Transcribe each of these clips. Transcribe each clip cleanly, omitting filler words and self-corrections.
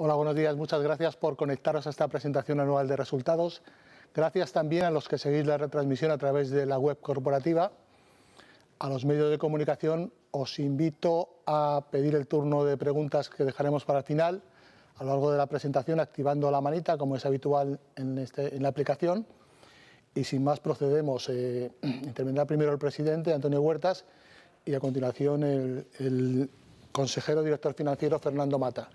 Hola, buenos días. Muchas gracias por conectaros a esta presentación anual de resultados. Gracias también a los que seguís la retransmisión a través de la web corporativa. A los medios de comunicación os invito a pedir el turno de preguntas que dejaremos para el final, a lo largo de la presentación, activando la manita, como es habitual en la aplicación. Y sin más procedemos. Intervendrá primero el presidente, Antonio Huertas, y a continuación el consejero director financiero, Fernando Mata.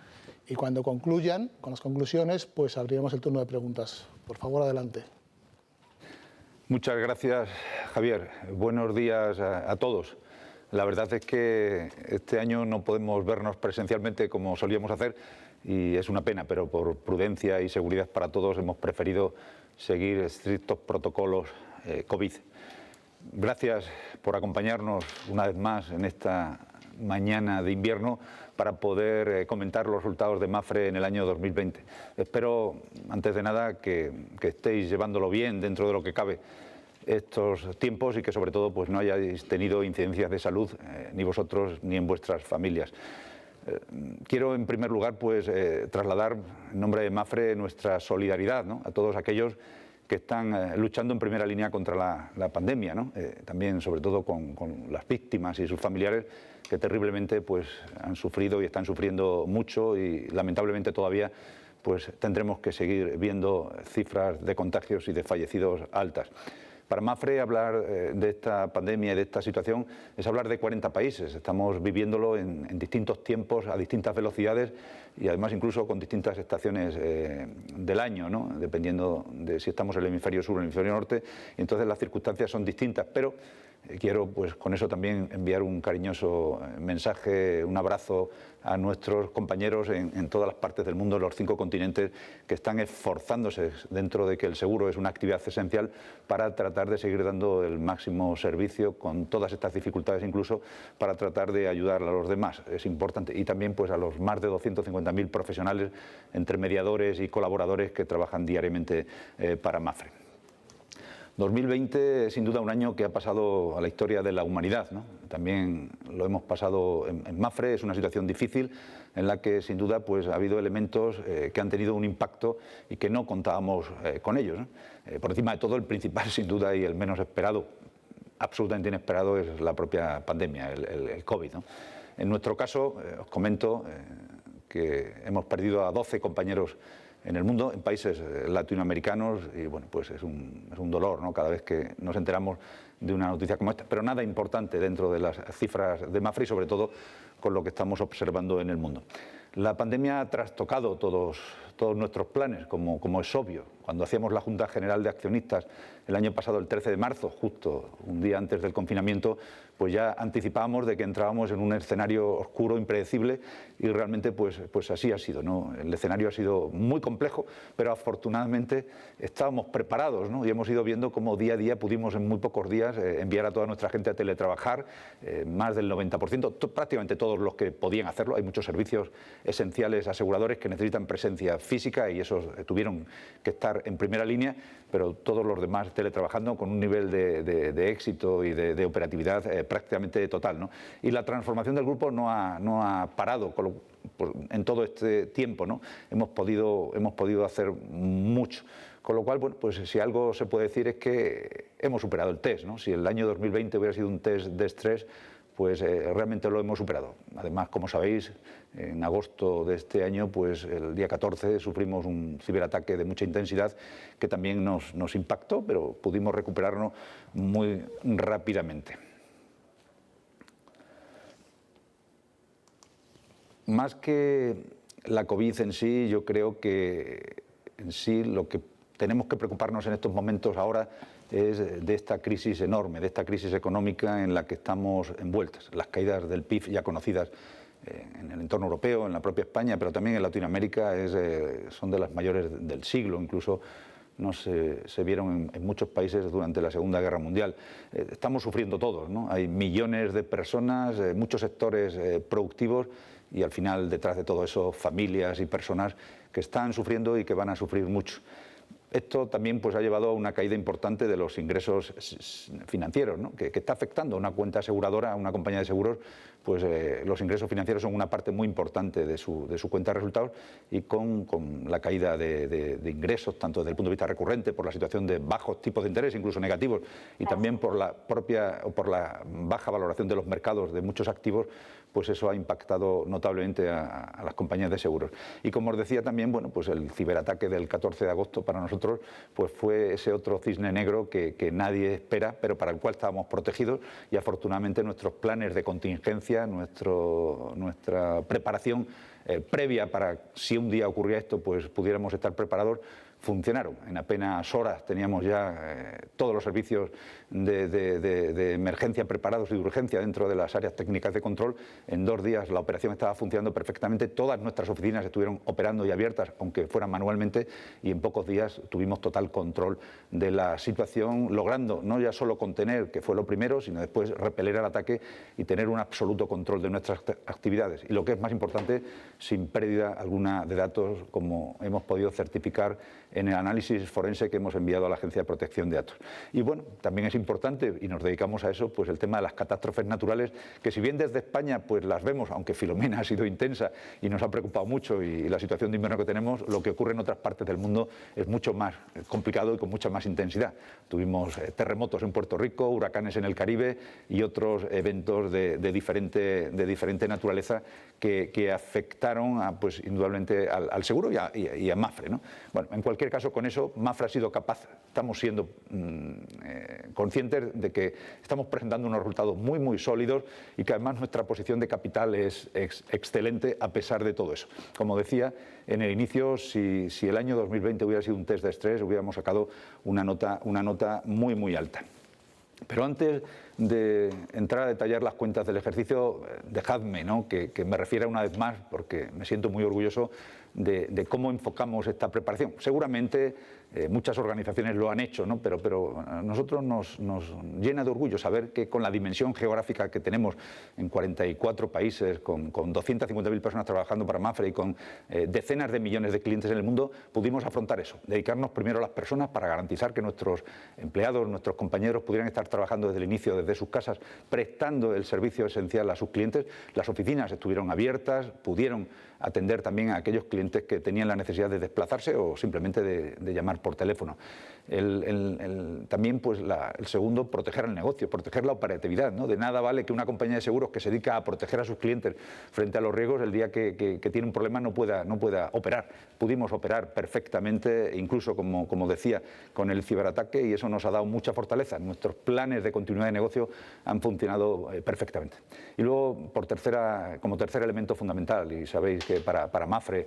Y cuando concluyan con las conclusiones, pues abriremos el turno de preguntas. Por favor, adelante. Muchas gracias, Javier. Buenos días a todos. La verdad es que este año no podemos vernos presencialmente como solíamos hacer y es una pena, pero por prudencia y seguridad para todos hemos preferido seguir estrictos protocolos COVID. Gracias por acompañarnos una vez más en esta mañana de invierno para poder comentar los resultados de Mapfre en el año 2020. Espero, antes de nada, que estéis llevándolo bien dentro de lo que cabe estos tiempos y que sobre todo pues no hayáis tenido incidencias de salud ni vosotros ni en vuestras familias. Quiero en primer lugar pues trasladar en nombre de Mapfre nuestra solidaridad, ¿no?, a todos aquellos que están luchando en primera línea contra la pandemia, ¿no? También sobre todo con las víctimas y sus familiares que terriblemente pues han sufrido y están sufriendo mucho y lamentablemente todavía pues tendremos que seguir viendo cifras de contagios y de fallecidos altas. Para Mapfre hablar de esta pandemia y de esta situación es hablar de 40 países. Estamos viviéndolo en distintos tiempos, a distintas velocidades y además incluso con distintas estaciones del año, ¿no?, dependiendo de si estamos en el hemisferio sur o en el hemisferio norte. Y entonces las circunstancias son distintas, pero quiero pues con eso también enviar un cariñoso mensaje, un abrazo a nuestros compañeros en todas las partes del mundo, en los 5 continentes, que están esforzándose dentro de que el seguro es una actividad esencial para tratar de seguir dando el máximo servicio con todas estas dificultades, incluso para tratar de ayudar a los demás. Es importante. Y también pues a los más de 250.000 profesionales, entre mediadores y colaboradores que trabajan diariamente para Mapfre. 2020 es sin duda un año que ha pasado a la historia de la humanidad, ¿no? También lo hemos pasado en Mapfre. Es una situación difícil en la que sin duda pues ha habido elementos que han tenido un impacto y que no contábamos con ellos, ¿no? Por encima de todo, el principal sin duda y el menos esperado, absolutamente inesperado, es la propia pandemia, el COVID, ¿no? En nuestro caso, os comento que hemos perdido a 12 compañeros en el mundo, en países latinoamericanos, y bueno, pues es un dolor, ¿no?, cada vez que nos enteramos de una noticia como esta, pero nada importante dentro de las cifras de Mapfre y sobre todo con lo que estamos observando en el mundo. La pandemia ha trastocado todos nuestros planes, como es obvio. Cuando hacíamos la Junta General de Accionistas el año pasado, el 13 de marzo, justo un día antes del confinamiento, pues ya anticipábamos de que entrábamos en un escenario oscuro, impredecible, y realmente pues así ha sido, ¿no? El escenario ha sido muy complejo, pero afortunadamente estábamos preparados, ¿no? Y hemos ido viendo cómo día a día pudimos en muy pocos días enviar a toda nuestra gente a teletrabajar, más del 90%, prácticamente todos los que podían hacerlo. Hay muchos servicios esenciales aseguradores que necesitan presencia física y esos tuvieron que estar en primera línea, pero todos los demás teletrabajando con un nivel de éxito y de operatividad prácticamente total, ¿no? Y la transformación del grupo no ha parado en todo este tiempo, ¿no? Hemos podido hacer mucho. Con lo cual, bueno, pues si algo se puede decir es que hemos superado el test, ¿no? Si el año 2020 hubiera sido un test de estrés, pues realmente lo hemos superado. Además, como sabéis, en agosto de este año, pues el día 14 sufrimos un ciberataque de mucha intensidad que también nos impactó, pero pudimos recuperarnos muy rápidamente. Más que la COVID en sí, yo creo que en sí lo que tenemos que preocuparnos en estos momentos ahora es de esta crisis enorme, de esta crisis económica en la que estamos envueltas. Las caídas del PIB ya conocidas en el entorno europeo, en la propia España, pero también en Latinoamérica son de las mayores del siglo, incluso no se vieron en muchos países durante la Segunda Guerra Mundial. Estamos sufriendo todos, ¿no? Hay millones de personas, muchos sectores productivos y al final detrás de todo eso familias y personas que están sufriendo y que van a sufrir mucho. Esto también pues ha llevado a una caída importante de los ingresos financieros, ¿no? que está afectando a una cuenta aseguradora, a una compañía de seguros, pues los ingresos financieros son una parte muy importante de su cuenta de resultados, y con la caída de ingresos, tanto desde el punto de vista recurrente, por la situación de bajos tipos de interés, incluso negativos, y también por la baja valoración de los mercados de muchos activos, pues eso ha impactado notablemente a las compañías de seguros. Y como os decía también, bueno, pues el ciberataque del 14 de agosto para nosotros pues fue ese otro cisne negro que nadie espera, pero para el cual estábamos protegidos, y afortunadamente nuestros planes de contingencia, nuestra preparación previa para si un día ocurría esto, pues pudiéramos estar preparados, funcionaron. En apenas horas teníamos ya todos los servicios de emergencia preparados y de urgencia dentro de las áreas técnicas de control. En 2 días la operación estaba funcionando perfectamente, todas nuestras oficinas estuvieron operando y abiertas, aunque fueran manualmente, y en pocos días tuvimos total control de la situación, logrando no ya solo contener, que fue lo primero, sino después repeler el ataque y tener un absoluto control de nuestras actividades. Y lo que es más importante, sin pérdida alguna de datos, como hemos podido certificar en el análisis forense que hemos enviado a la Agencia de Protección de Datos. Y bueno, también es importante, y nos dedicamos a eso, pues el tema de las catástrofes naturales, que si bien desde España pues las vemos, aunque Filomena ha sido intensa y nos ha preocupado mucho, y la situación de invierno que tenemos, lo que ocurre en otras partes del mundo es mucho más complicado y con mucha más intensidad. Tuvimos terremotos en Puerto Rico, huracanes en el Caribe y otros eventos de diferente naturaleza que afectaron pues indudablemente al seguro y a Mapfre, ¿no? Bueno, en cualquier caso, con eso Mapfre ha sido capaz, estamos siendo conscientes de que estamos presentando unos resultados muy, muy sólidos, y que además nuestra posición de capital es excelente a pesar de todo eso. Como decía en el inicio, si el año 2020 hubiera sido un test de estrés, hubiéramos sacado una nota muy, muy alta. Pero antes de entrar a detallar las cuentas del ejercicio, dejadme, ¿no?, que me refiera una vez más, porque me siento muy orgulloso de cómo enfocamos esta preparación. Seguramente muchas organizaciones lo han hecho, ¿no?, pero a nosotros nos llena de orgullo saber que con la dimensión geográfica que tenemos en 44 países, con 250.000 personas trabajando para Mapfre y con decenas de millones de clientes en el mundo, pudimos afrontar eso, dedicarnos primero a las personas para garantizar que nuestros empleados, nuestros compañeros pudieran estar trabajando desde el inicio, desde sus casas, prestando el servicio esencial a sus clientes. Las oficinas estuvieron abiertas, pudieron atender también a aquellos clientes que tenían la necesidad de desplazarse o simplemente de llamar por teléfono. También pues el segundo, proteger el negocio, proteger la operatividad, ¿no? De nada vale que una compañía de seguros que se dedica a proteger a sus clientes frente a los riesgos, el día que tiene un problema no pueda operar. Pudimos operar perfectamente, incluso como decía, con el ciberataque, y eso nos ha dado mucha fortaleza. Nuestros planes de continuidad de negocio han funcionado perfectamente. Y luego, como tercer elemento fundamental, y sabéis que para Mapfre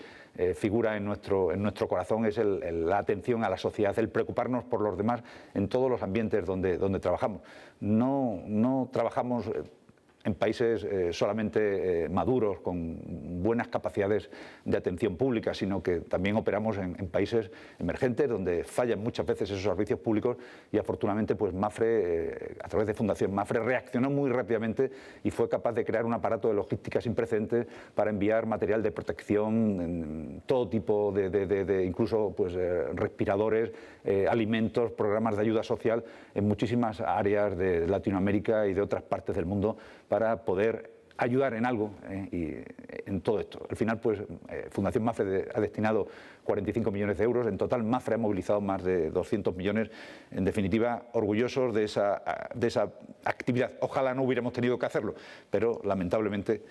figura en nuestro corazón, es la atención a la sociedad, el preocuparnos por los demás en todos los ambientes donde trabajamos. No trabajamos en países solamente maduros, con buenas capacidades de atención pública, sino que también operamos en países emergentes donde fallan muchas veces esos servicios públicos, y afortunadamente pues Mapfre, a través de Fundación Mapfre, reaccionó muy rápidamente y fue capaz de crear un aparato de logística sin precedentes para enviar material de protección, todo tipo incluso pues respiradores, alimentos, programas de ayuda social en muchísimas áreas de Latinoamérica y de otras partes del mundo, para poder ayudar en algo y en todo esto. Al final, pues, Fundación Mapfre ha destinado 45 millones de euros. En total, Mapfre ha movilizado más de 200 millones. En definitiva, orgullosos de esa actividad. Ojalá no hubiéramos tenido que hacerlo, pero lamentablemente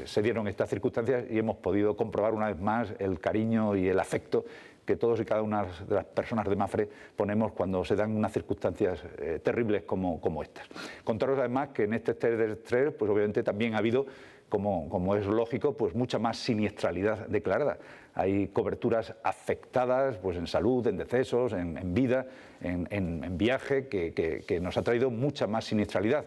se dieron estas circunstancias y hemos podido comprobar una vez más el cariño y el afecto que todos y cada una de las personas de Mapfre ponemos cuando se dan unas circunstancias terribles como estas. Contaros además que en este test de estrés, pues obviamente también ha habido, como es lógico, pues mucha más siniestralidad declarada. Hay coberturas afectadas pues en salud, en decesos, en vida, en viaje, que nos ha traído mucha más siniestralidad.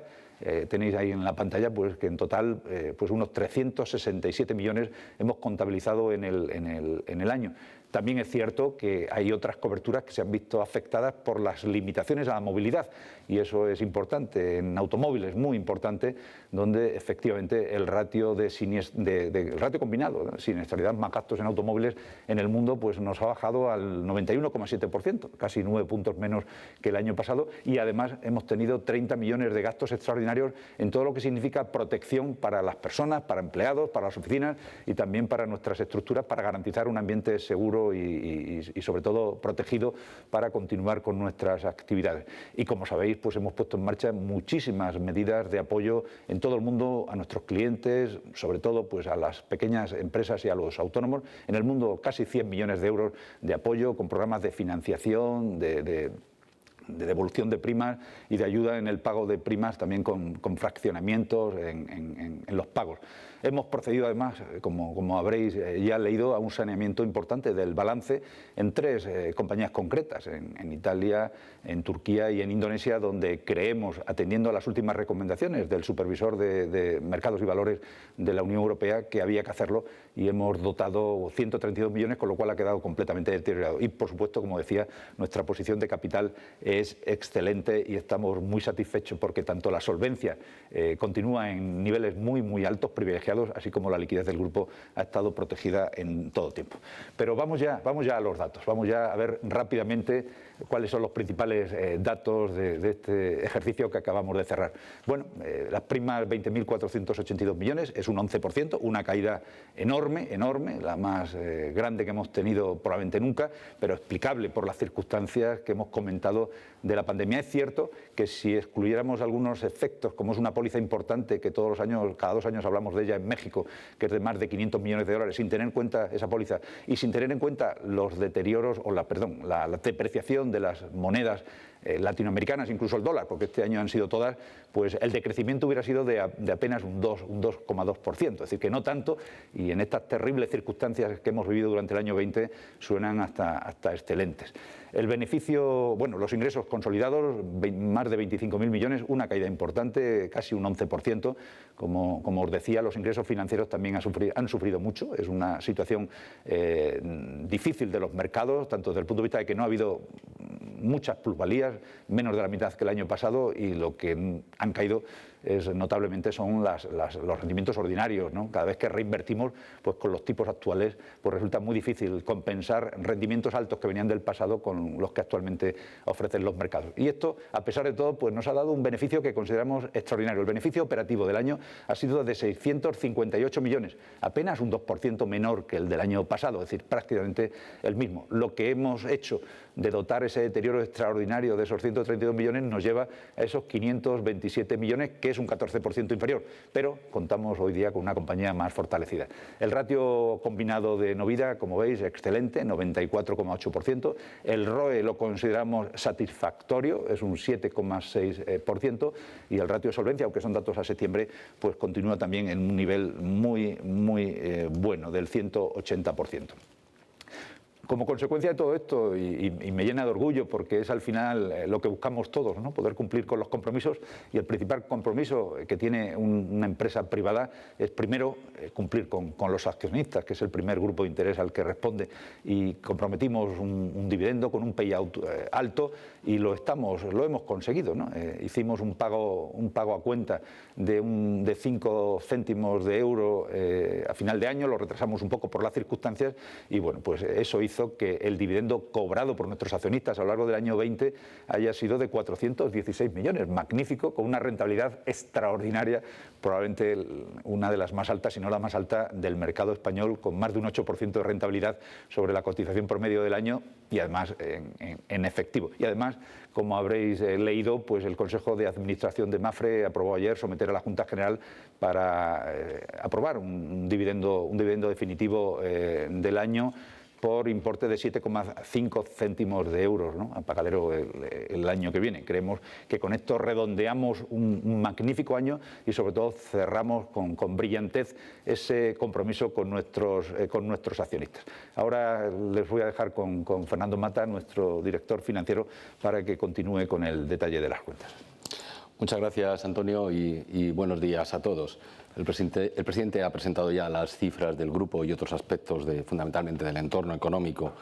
Tenéis ahí en la pantalla pues que en total pues unos 367 millones hemos contabilizado en el año. También es cierto que hay otras coberturas que se han visto afectadas por las limitaciones a la movilidad, y eso es importante. En automóviles, muy importante, donde efectivamente el ratio el ratio combinado, ¿no?, siniestralidad más gastos en automóviles en el mundo, pues nos ha bajado al 91,7%, casi 9 puntos menos que el año pasado, y además hemos tenido 30 millones de gastos extraordinarios en todo lo que significa protección para las personas, para empleados, para las oficinas y también para nuestras estructuras, para garantizar un ambiente seguro y sobre todo protegido para continuar con nuestras actividades. Y como sabéis, pues hemos puesto en marcha muchísimas medidas de apoyo en todo el mundo a nuestros clientes, sobre todo pues a las pequeñas empresas y a los autónomos. En el mundo casi 100 millones de euros de apoyo con programas de financiación, de devolución de primas y de ayuda en el pago de primas, también con fraccionamientos en los pagos. Hemos procedido además, como habréis ya leído, a un saneamiento importante del balance en 3 compañías concretas, en Italia, en Turquía y en Indonesia, donde creemos, atendiendo a las últimas recomendaciones del supervisor de mercados y valores de la Unión Europea, que había que hacerlo, y hemos dotado 132 millones, con lo cual ha quedado completamente deteriorado. Y por supuesto, como decía, nuestra posición de capital es excelente y estamos muy satisfechos porque tanto la solvencia continúa en niveles muy altos, privilegiados, así como la liquidez del grupo ha estado protegida en todo tiempo. Pero vamos ya a los datos, vamos ya a ver rápidamente cuáles son los principales datos de este ejercicio que acabamos de cerrar. Bueno, las primas 20.482 millones, es un 11%, una caída enorme, la más grande que hemos tenido probablemente nunca, pero explicable por las circunstancias que hemos comentado de la pandemia. Es cierto que si excluyéramos algunos efectos, como es una póliza importante que todos los años, cada 2 años hablamos de ella en México, que es de más de 500 millones de dólares, sin tener en cuenta esa póliza y sin tener en cuenta los deterioros o la depreciación de las monedas latinoamericanas, incluso el dólar, porque este año han sido todas, pues el decrecimiento hubiera sido de apenas un 2,2%, es decir, que no tanto, y en estas terribles circunstancias que hemos vivido durante el año 20 suenan hasta excelentes. El beneficio, bueno, los ingresos consolidados, más de 25.000 millones, una caída importante, casi un 11%. Como os decía, los ingresos financieros también han sufrido mucho. Es una situación difícil de los mercados, tanto desde el punto de vista de que no ha habido muchas plusvalías, menos de la mitad que el año pasado, y lo que han caído notablemente son los rendimientos ordinarios, ¿no? Cada vez que reinvertimos, pues con los tipos actuales, pues resulta muy difícil compensar rendimientos altos que venían del pasado con los que actualmente ofrecen los mercados. Y esto, a pesar de todo, pues nos ha dado un beneficio que consideramos extraordinario. El beneficio operativo del año ha sido de 658 millones, apenas un 2% menor que el del año pasado, es decir, prácticamente el mismo. Lo que hemos hecho de dotar ese deterioro extraordinario de esos 132 millones nos lleva a esos 527 millones, que es un 14% inferior, pero contamos hoy día con una compañía más fortalecida. El ratio combinado de Novida, como veis, excelente, 94,8%. El ROE lo consideramos satisfactorio, es un 7,6%, y el ratio de solvencia, aunque son datos a septiembre, pues continúa también en un nivel muy bueno, del 180%. Como consecuencia de todo esto, y me llena de orgullo porque es al final lo que buscamos todos, ¿no?, poder cumplir con los compromisos, y el principal compromiso que tiene una empresa privada es primero cumplir con los accionistas, que es el primer grupo de interés al que responde, y comprometimos un dividendo con un payout alto y lo hemos conseguido, ¿no? Hicimos un pago a cuenta de 5 céntimos de euro a final de año, lo retrasamos un poco por las circunstancias y bueno, pues eso hizo que el dividendo cobrado por nuestros accionistas a lo largo del año 20 haya sido de 416 millones, magnífico, con una rentabilidad extraordinaria, probablemente una de las más altas, si no la más alta del mercado español, con más de un 8% de rentabilidad sobre la cotización promedio del año y además en efectivo. Y además, como habréis leído, pues el Consejo de Administración de Mapfre aprobó ayer someter a la Junta General para aprobar un dividendo definitivo del año por importe de 7,5 céntimos de euros, ¿no?, a pagadero el año que viene. Creemos que con esto redondeamos un magnífico año y sobre todo cerramos con brillantez ese compromiso con nuestros accionistas. Ahora les voy a dejar con Fernando Mata, nuestro director financiero, para que continúe con el detalle de las cuentas. Muchas gracias, Antonio, y buenos días a todos. El presidente ha presentado ya las cifras del grupo y otros aspectos fundamentalmente del entorno económico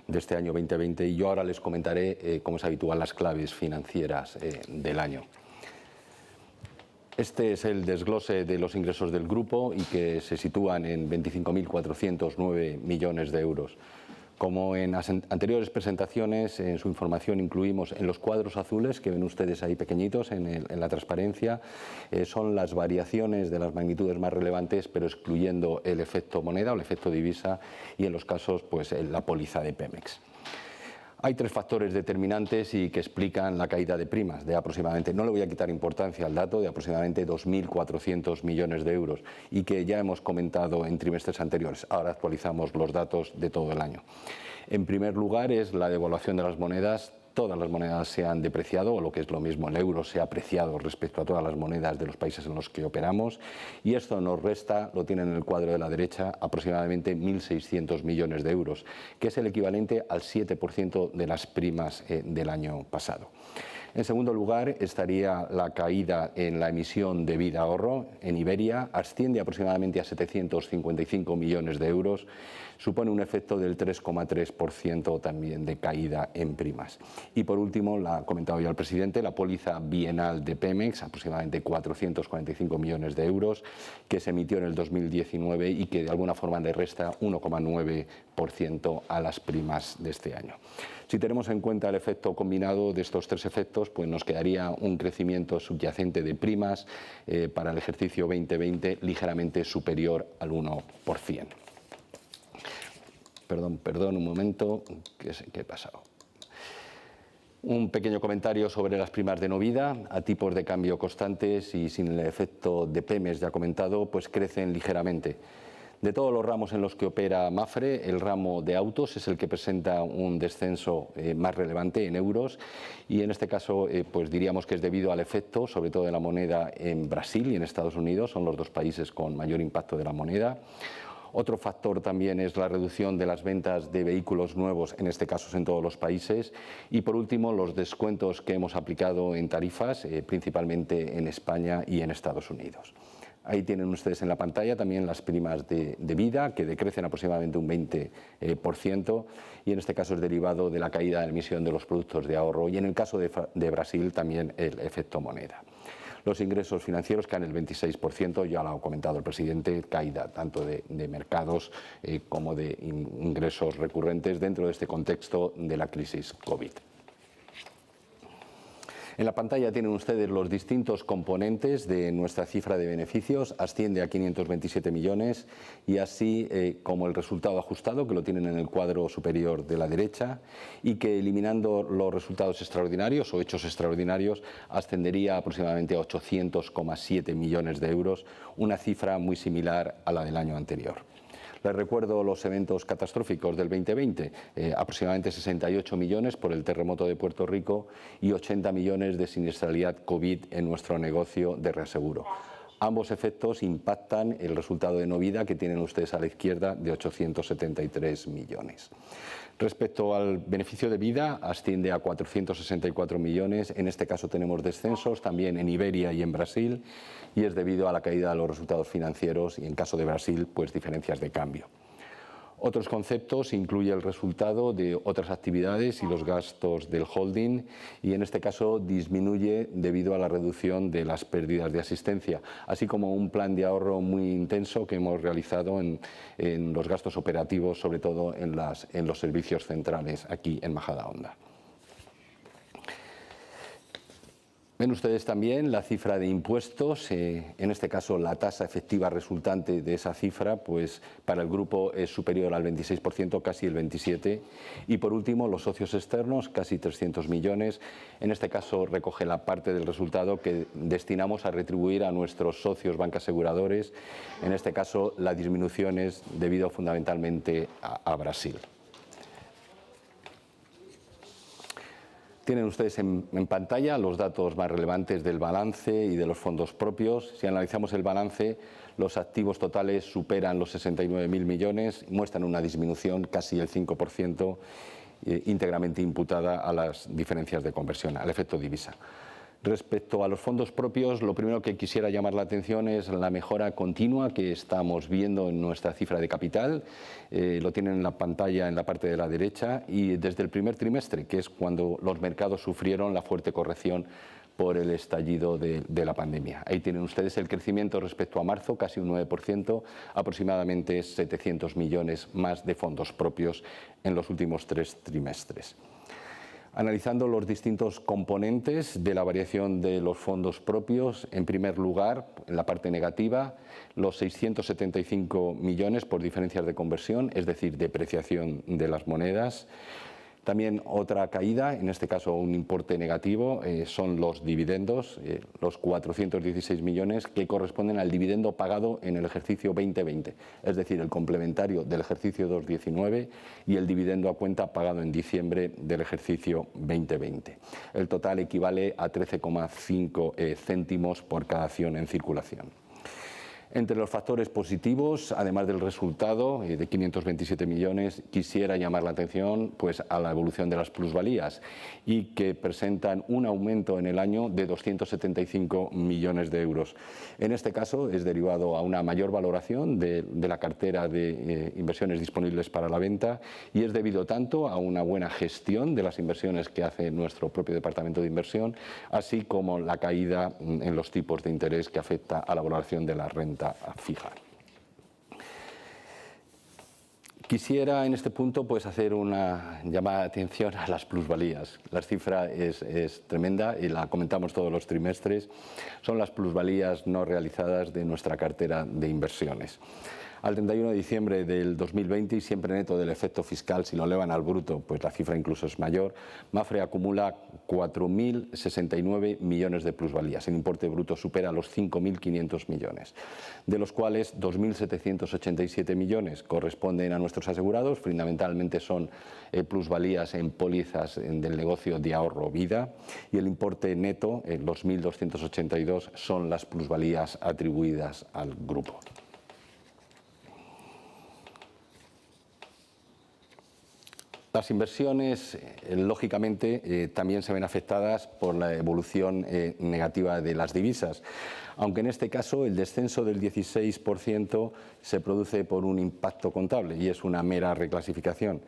de este año 2020 y yo ahora les comentaré, como es habitual, las claves financieras del año. Este es el desglose de los ingresos del grupo y que se sitúan en 25.409 millones de euros. Como en las anteriores presentaciones, en su información incluimos en los cuadros azules que ven ustedes ahí pequeñitos en la transparencia, son las variaciones de las magnitudes más relevantes, pero excluyendo el efecto moneda o el efecto divisa y en los casos pues la póliza de Pemex. Hay tres factores determinantes y que explican la caída de primas de aproximadamente, no le voy a quitar importancia al dato, de aproximadamente 2.400 millones de euros y que ya hemos comentado en trimestres anteriores. Ahora actualizamos los datos de todo el año. En primer lugar es la devaluación de las monedas. Todas las monedas se han depreciado, o lo que es lo mismo, el euro se ha apreciado respecto a todas las monedas de los países en los que operamos y esto nos resta, lo tienen en el cuadro de la derecha, aproximadamente 1.600 millones de euros, que es el equivalente al 7% de las primas del año pasado. En segundo lugar estaría la caída en la emisión de vida ahorro en Iberia, asciende aproximadamente a 755 millones de euros, supone un efecto del 3,3% también de caída en primas. Y por último, la ha comentado ya el presidente, la póliza bienal de Pemex, aproximadamente 445 millones de euros, que se emitió en el 2019 y que de alguna forma le resta 1,9% a las primas de este año. Si tenemos en cuenta el efecto combinado de estos tres efectos, pues nos quedaría un crecimiento subyacente de primas para el ejercicio 2020 ligeramente superior al 1%. Perdón, un momento, ¿qué he pasado? Un pequeño comentario sobre las primas de no vida, a tipos de cambio constantes y sin el efecto de Pemex ya comentado, pues crecen ligeramente. De todos los ramos en los que opera Mapfre, el ramo de autos es el que presenta un descenso más relevante en euros y en este caso pues diríamos que es debido al efecto, sobre todo de la moneda en Brasil y en Estados Unidos, son los dos países con mayor impacto de la moneda. Otro factor también es la reducción de las ventas de vehículos nuevos, en este caso en todos los países. Y por último, los descuentos que hemos aplicado en tarifas, principalmente en España y en Estados Unidos. Ahí tienen ustedes en la pantalla también las primas de vida, que decrecen aproximadamente un 20%, y en este caso es derivado de la caída de la emisión de los productos de ahorro, y en el caso de Brasil también el efecto moneda. Los ingresos financieros caen el 26%, ya lo ha comentado el presidente, caída tanto de mercados como de ingresos recurrentes dentro de este contexto de la crisis COVID. En la pantalla tienen ustedes los distintos componentes de nuestra cifra de beneficios, asciende a 527 millones y así como el resultado ajustado, que lo tienen en el cuadro superior de la derecha, y que eliminando los resultados extraordinarios o hechos extraordinarios ascendería aproximadamente a 800,7 millones de euros, una cifra muy similar a la del año anterior. Les recuerdo los eventos catastróficos del 2020, aproximadamente 68 millones por el terremoto de Puerto Rico y 80 millones de siniestralidad COVID en nuestro negocio de reaseguro. Ambos efectos impactan el resultado de no vida que tienen ustedes a la izquierda de 873 millones. Respecto al beneficio de vida, asciende a 464 millones. En este caso tenemos descensos también en Iberia y en Brasil y es debido a la caída de los resultados financieros y en caso de Brasil, pues diferencias de cambio. Otros conceptos incluye el resultado de otras actividades y los gastos del holding y en este caso disminuye debido a la reducción de las pérdidas de asistencia, así como un plan de ahorro muy intenso que hemos realizado en los gastos operativos, sobre todo en los servicios centrales aquí en Majadahonda. Ven ustedes también la cifra de impuestos, en este caso la tasa efectiva resultante de esa cifra, pues para el grupo es superior al 26%, casi el 27%. Y por último, los socios externos, casi 300 millones. En este caso recoge la parte del resultado que destinamos a retribuir a nuestros socios bancos aseguradores. En este caso la disminución es debido fundamentalmente a Brasil. Tienen ustedes en pantalla los datos más relevantes del balance y de los fondos propios. Si analizamos el balance, los activos totales superan los 69.000 millones, muestran una disminución casi el 5%, íntegramente imputada a las diferencias de conversión, al efecto divisa. Respecto a los fondos propios, lo primero que quisiera llamar la atención es la mejora continua que estamos viendo en nuestra cifra de capital. Lo tienen en la pantalla en la parte de la derecha, y desde el primer trimestre, que es cuando los mercados sufrieron la fuerte corrección por el estallido de la pandemia. Ahí tienen ustedes el crecimiento respecto a marzo, casi un 9%, aproximadamente 700 millones más de fondos propios en los últimos 3 trimestres. Analizando los distintos componentes de la variación de los fondos propios, en primer lugar, en la parte negativa, los 675 millones por diferencias de conversión, es decir, depreciación de las monedas. También otra caída, en este caso un importe negativo, son los dividendos, los 416 millones que corresponden al dividendo pagado en el ejercicio 2020, es decir, el complementario del ejercicio 2019 y el dividendo a cuenta pagado en diciembre del ejercicio 2020. El total equivale a 13,5 céntimos por cada acción en circulación. Entre los factores positivos, además del resultado de 527 millones, quisiera llamar la atención a la evolución de las plusvalías, y que presentan un aumento en el año de 275 millones de euros. En este caso es derivado a una mayor valoración de la cartera de inversiones disponibles para la venta, y es debido tanto a una buena gestión de las inversiones que hace nuestro propio departamento de inversión, así como la caída en los tipos de interés que afecta a la valoración de la renta fija. Quisiera en este punto hacer una llamada de atención a las plusvalías. La cifra es tremenda y la comentamos todos los trimestres. Son las plusvalías no realizadas de nuestra cartera de inversiones. Al 31 de diciembre del 2020, y siempre neto del efecto fiscal, si lo elevan al bruto, pues la cifra incluso es mayor, Mapfre acumula 4.069 millones de plusvalías. El importe bruto supera los 5.500 millones, de los cuales 2.787 millones corresponden a nuestros asegurados, fundamentalmente son plusvalías en pólizas del negocio de ahorro vida, y el importe neto, los 1.282, son las plusvalías atribuidas al grupo. Las inversiones, lógicamente, también se ven afectadas por la evolución negativa de las divisas, aunque en este caso el descenso del 16% se produce por un impacto contable y es una mera reclasificación.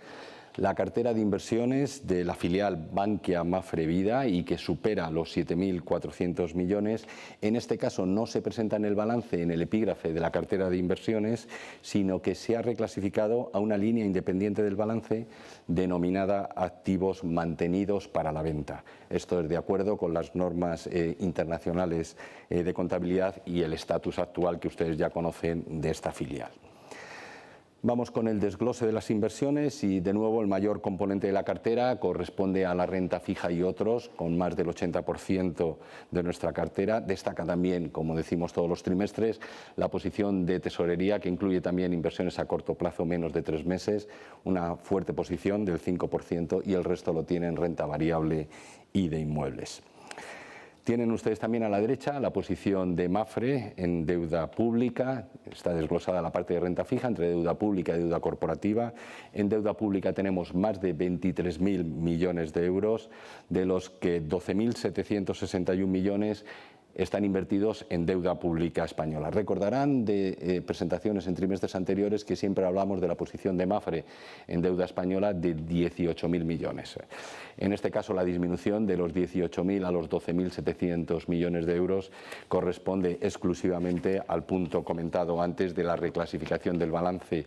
La cartera de inversiones de la filial Bankia Mapfre Vida, y que supera los 7.400 millones, en este caso no se presenta en el balance, en el epígrafe de la cartera de inversiones, sino que se ha reclasificado a una línea independiente del balance denominada activos mantenidos para la venta. Esto es de acuerdo con las normas internacionales de contabilidad y el estatus actual que ustedes ya conocen de esta filial. Vamos con el desglose de las inversiones, y de nuevo el mayor componente de la cartera corresponde a la renta fija y otros, con más del 80% de nuestra cartera. Destaca también, como decimos todos los trimestres, la posición de tesorería, que incluye también inversiones a corto plazo, menos de 3 meses, una fuerte posición del 5%, y el resto lo tiene en renta variable y de inmuebles. Tienen ustedes también a la derecha la posición de Mapfre en deuda pública. Está desglosada la parte de renta fija entre deuda pública y deuda corporativa. En deuda pública tenemos más de 23.000 millones de euros, de los que 12.761 millones están invertidos en deuda pública española. Recordarán de presentaciones en trimestres anteriores que siempre hablamos de la posición de Mapfre en deuda española de 18.000 millones. En este caso, la disminución de los 18.000 a los 12.700 millones de euros corresponde exclusivamente al punto comentado antes de la reclasificación del balance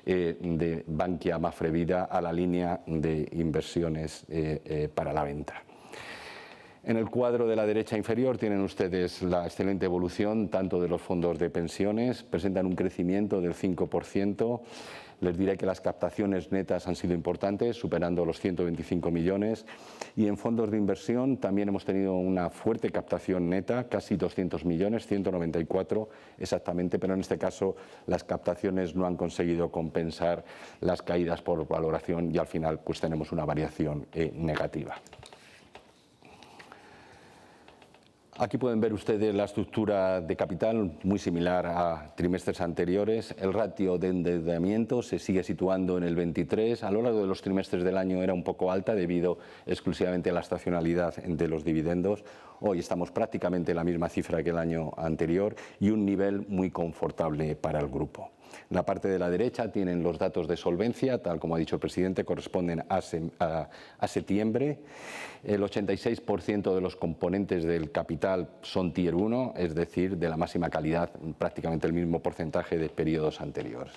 de Bankia Mapfre Vida a la línea de inversiones para la venta. En el cuadro de la derecha inferior tienen ustedes la excelente evolución tanto de los fondos de pensiones, presentan un crecimiento del 5%. Les diré que las captaciones netas han sido importantes, superando los 125 millones. Y en fondos de inversión también hemos tenido una fuerte captación neta, casi 200 millones, 194 exactamente, pero en este caso las captaciones no han conseguido compensar las caídas por valoración y al final pues tenemos una variación negativa. Aquí pueden ver ustedes la estructura de capital muy similar a trimestres anteriores. El ratio de endeudamiento se sigue situando en el 23. A lo largo de los trimestres del año era un poco alta debido exclusivamente a la estacionalidad de los dividendos. Hoy estamos prácticamente en la misma cifra que el año anterior y un nivel muy confortable para el grupo. En la parte de la derecha tienen los datos de solvencia, tal como ha dicho el presidente, corresponden a septiembre. El 86% de los componentes del capital son Tier 1, es decir, de la máxima calidad, prácticamente el mismo porcentaje de periodos anteriores.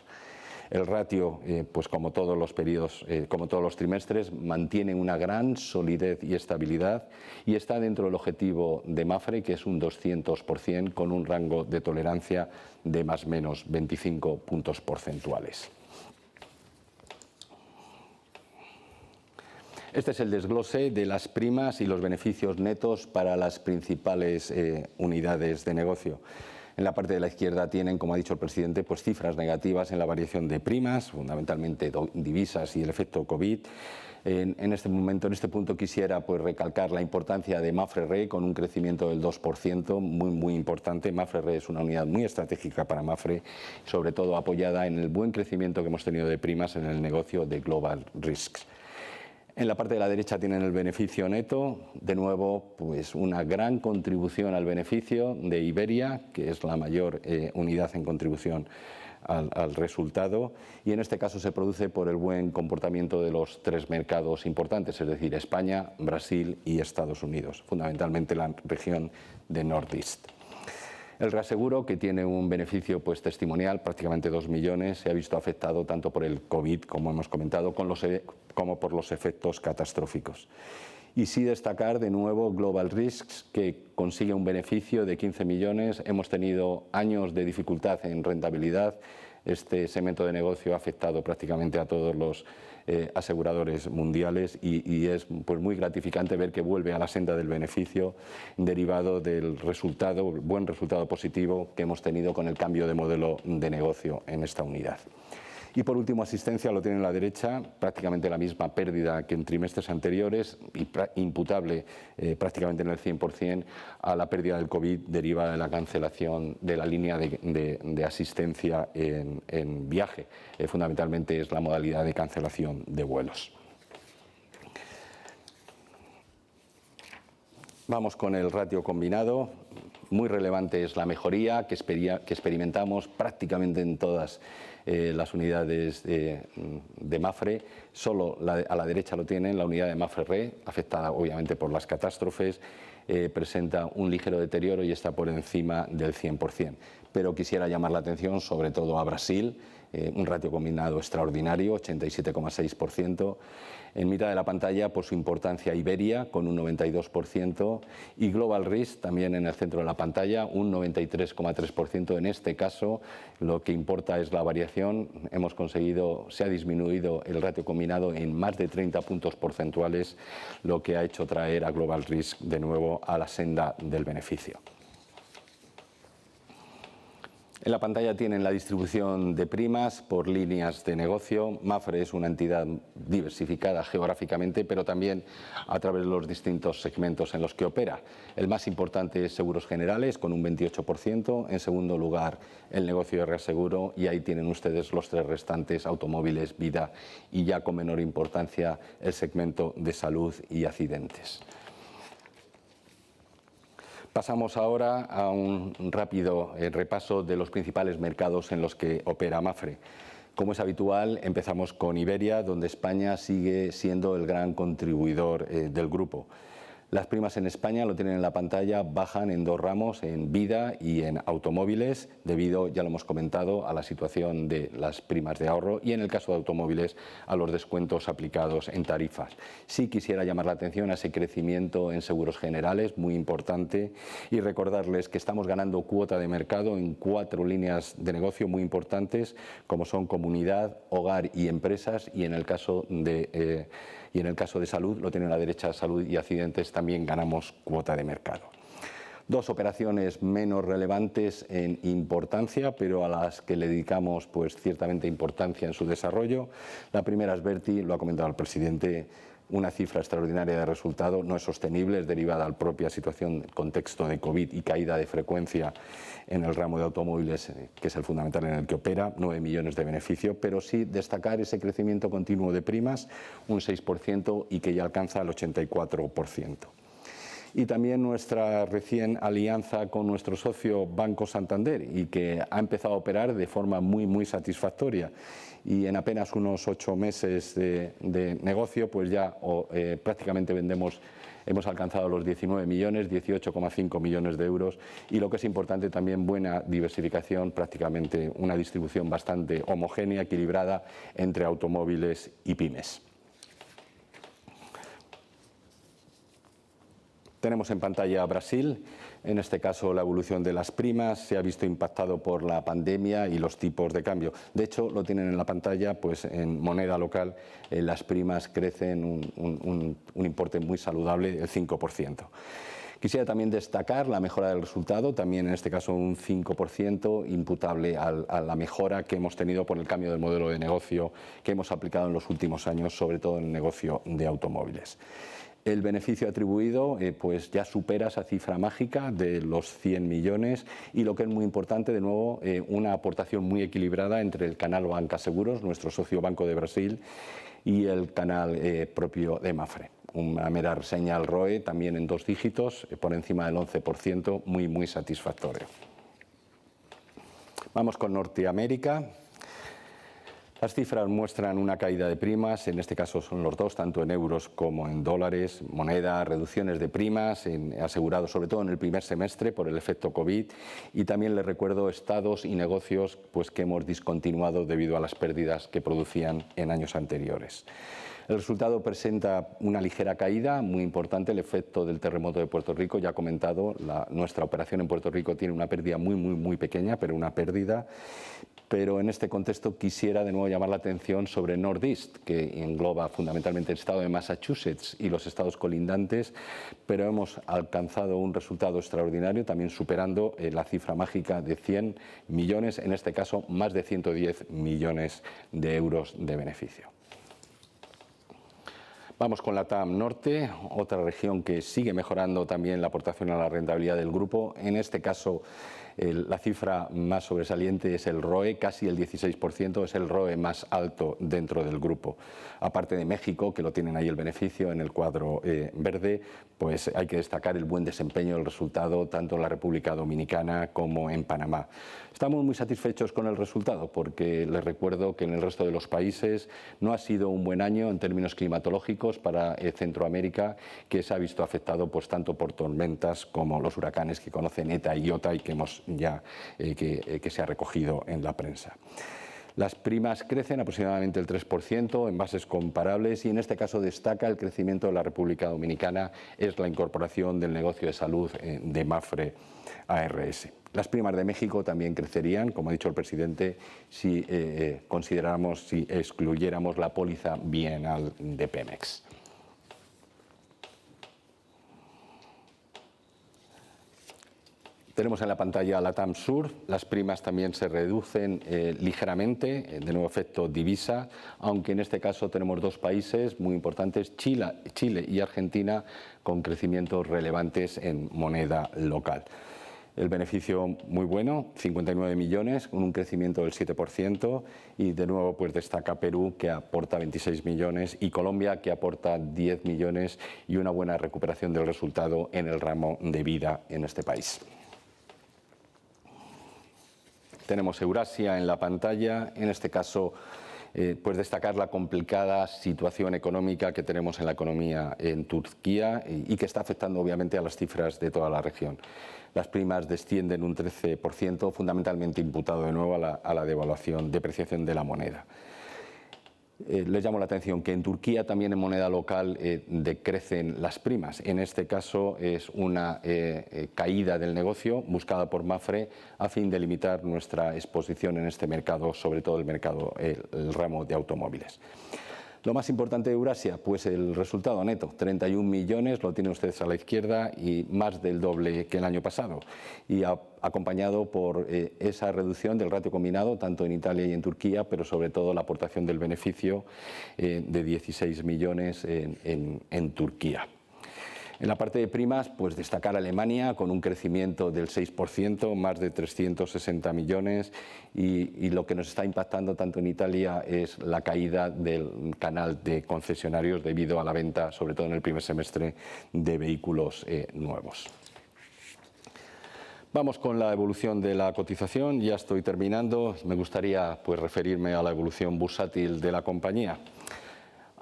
El ratio, pues como todos los periodos, como todos los trimestres, mantiene una gran solidez y estabilidad y está dentro del objetivo de Mapfre, que es un 200%, con un rango de tolerancia de más o menos 25 puntos porcentuales. Este es el desglose de las primas y los beneficios netos para las principales unidades de negocio. En la parte de la izquierda tienen, como ha dicho el presidente, pues cifras negativas en la variación de primas, fundamentalmente divisas y el efecto COVID. En este momento, en este punto, quisiera pues recalcar la importancia de Mapfre Re con un crecimiento del 2%, muy importante. Mapfre Re es una unidad muy estratégica para Mapfre, sobre todo apoyada en el buen crecimiento que hemos tenido de primas en el negocio de Global Risks. En la parte de la derecha tienen el beneficio neto, de nuevo pues una gran contribución al beneficio de Iberia, que es la mayor unidad en contribución al resultado, y en este caso se produce por el buen comportamiento de los tres mercados importantes, es decir, España, Brasil y Estados Unidos, fundamentalmente la región de Northeast. El reaseguro, que tiene un beneficio pues testimonial, prácticamente 2 millones, se ha visto afectado tanto por el COVID, como hemos comentado, como por los efectos catastróficos. Y sí destacar de nuevo Global Risks, que consigue un beneficio de 15 millones. Hemos tenido años de dificultad en rentabilidad. Este segmento de negocio ha afectado prácticamente a todos los aseguradores mundiales y es pues muy gratificante ver que vuelve a la senda del beneficio derivado del buen resultado positivo que hemos tenido con el cambio de modelo de negocio en esta unidad. Y por último, asistencia, lo tiene a la derecha, prácticamente la misma pérdida que en trimestres anteriores, imputable prácticamente en el 100% a la pérdida del COVID derivada de la cancelación de la línea de asistencia en viaje. Fundamentalmente es la modalidad de cancelación de vuelos. Vamos con el ratio combinado. Muy relevante es la mejoría que experimentamos prácticamente en todas las unidades de Mapfre. Solo a la derecha lo tienen, la unidad de Mapfre Re, afectada obviamente por las catástrofes, presenta un ligero deterioro y está por encima del 100%. Pero quisiera llamar la atención sobre todo a Brasil, un ratio combinado extraordinario, 87,6%. En mitad de la pantalla, por su importancia, Iberia, con un 92%, y Global Risk, también en el centro de la pantalla, un 93,3%. En este caso, lo que importa es la variación. Se ha disminuido el ratio combinado en más de 30 puntos porcentuales, lo que ha hecho traer a Global Risk de nuevo a la senda del beneficio. En la pantalla tienen la distribución de primas por líneas de negocio. Mapfre es una entidad diversificada geográficamente, pero también a través de los distintos segmentos en los que opera. El más importante es Seguros Generales, con un 28%. En segundo lugar, el negocio de reaseguro. Y ahí tienen ustedes los tres restantes: automóviles, vida y, ya con menor importancia, el segmento de salud y accidentes. Pasamos ahora a un rápido repaso de los principales mercados en los que opera Mapfre. Como es habitual, empezamos con Iberia, donde España sigue siendo el gran contribuidor del grupo. Las primas en España, lo tienen en la pantalla, bajan en dos ramos, en vida y en automóviles, debido, ya lo hemos comentado, a la situación de las primas de ahorro y, en el caso de automóviles, a los descuentos aplicados en tarifas. Sí quisiera llamar la atención a ese crecimiento en seguros generales, muy importante, y recordarles que estamos ganando cuota de mercado en 4 líneas de negocio muy importantes, como son comunidad, hogar y empresas, y en el caso de salud, lo tienen a la derecha, salud y accidentes, también ganamos cuota de mercado. Dos operaciones menos relevantes en importancia, pero a las que le dedicamos pues ciertamente importancia en su desarrollo. La primera es Verti, lo ha comentado el presidente, una cifra extraordinaria de resultado, no es sostenible, es derivada de la propia situación, contexto de COVID y caída de frecuencia en el ramo de automóviles, que es el fundamental en el que opera, 9 millones de beneficio, pero sí destacar ese crecimiento continuo de primas, un 6% y que ya alcanza el 84%. Y también nuestra recién alianza con nuestro socio Banco Santander, y que ha empezado a operar de forma muy satisfactoria, y en apenas unos 8 meses de negocio pues ya prácticamente hemos alcanzado los 19 millones, 18,5 millones de euros, y lo que es importante también, buena diversificación, prácticamente una distribución bastante homogénea, equilibrada entre automóviles y pymes. Tenemos en pantalla Brasil. En este caso, la evolución de las primas se ha visto impactado por la pandemia y los tipos de cambio. De hecho, lo tienen en la pantalla, pues en moneda local las primas crecen un importe muy saludable, el 5%. Quisiera también destacar la mejora del resultado, también en este caso un 5% imputable a la mejora que hemos tenido por el cambio del modelo de negocio que hemos aplicado en los últimos años, sobre todo en el negocio de automóviles. El beneficio atribuido pues ya supera esa cifra mágica de los 100 millones y, lo que es muy importante, de nuevo, una aportación muy equilibrada entre el canal Banca Seguros, nuestro socio Banco de Brasil, y el canal propio de Mapfre. Una mera reseña al ROE, también en 2 dígitos, por encima del 11%, muy satisfactorio. Vamos con Norteamérica. Las cifras muestran una caída de primas, en este caso son los dos, tanto en euros como en dólares, moneda, reducciones de primas, asegurados sobre todo en el primer semestre por el efecto COVID, y también les recuerdo estados y negocios pues, que hemos discontinuado debido a las pérdidas que producían en años anteriores. El resultado presenta una ligera caída, muy importante, el efecto del terremoto de Puerto Rico, ya comentado, nuestra operación en Puerto Rico tiene una pérdida muy pequeña, pero una pérdida. Pero en este contexto quisiera de nuevo llamar la atención sobre Northeast, que engloba fundamentalmente el estado de Massachusetts y los estados colindantes, pero hemos alcanzado un resultado extraordinario, también superando la cifra mágica de 100 millones, en este caso más de 110 millones de euros de beneficio. Vamos con la TAM Norte, otra región que sigue mejorando también la aportación a la rentabilidad del grupo. En este caso, la cifra más sobresaliente es el ROE, casi el 16%, es el ROE más alto dentro del grupo. Aparte de México, que lo tienen ahí el beneficio en el cuadro verde, pues hay que destacar el buen desempeño del resultado tanto en la República Dominicana como en Panamá. Estamos muy satisfechos con el resultado porque les recuerdo que en el resto de los países no ha sido un buen año en términos climatológicos para Centroamérica, que se ha visto afectado pues tanto por tormentas como los huracanes que conocen ETA y IOTA y que hemos ya que se ha recogido en la prensa. Las primas crecen aproximadamente el 3% en bases comparables, y en este caso destaca el crecimiento de la República Dominicana, es la incorporación del negocio de salud de Mapfre ARS. Las primas de México también crecerían, como ha dicho el presidente, si si excluyéramos la póliza bienal de Pemex. Tenemos en la pantalla la TAM Sur, las primas también se reducen ligeramente, de nuevo efecto divisa, aunque en este caso tenemos 2 países muy importantes, Chile y Argentina, con crecimientos relevantes en moneda local. El beneficio muy bueno, 59 millones, con un crecimiento del 7%, y de nuevo pues destaca Perú, que aporta 26 millones, y Colombia, que aporta 10 millones, y una buena recuperación del resultado en el ramo de vida en este país. Tenemos Eurasia en la pantalla, en este caso pues destacar la complicada situación económica que tenemos en la economía en Turquía y que está afectando obviamente a las cifras de toda la región. Las primas descienden un 13%, fundamentalmente imputado de nuevo a la depreciación de la moneda. Les llamo la atención que en Turquía también en moneda local decrecen las primas. En este caso es una caída del negocio buscada por Mapfre a fin de limitar nuestra exposición en este mercado, sobre todo el ramo de automóviles. Lo más importante de Eurasia, pues el resultado neto, 31 millones, lo tienen ustedes a la izquierda, y más del doble que el año pasado, y acompañado por esa reducción del ratio combinado tanto en Italia y en Turquía, pero sobre todo la aportación del beneficio de 16 millones en Turquía. En la parte de primas, pues destacar Alemania con un crecimiento del 6%, más de 360 millones, y lo que nos está impactando tanto en Italia es la caída del canal de concesionarios debido a la venta, sobre todo en el primer semestre, de vehículos nuevos. Vamos con la evolución de la cotización. Ya estoy terminando. Me gustaría pues referirme a la evolución bursátil de la compañía.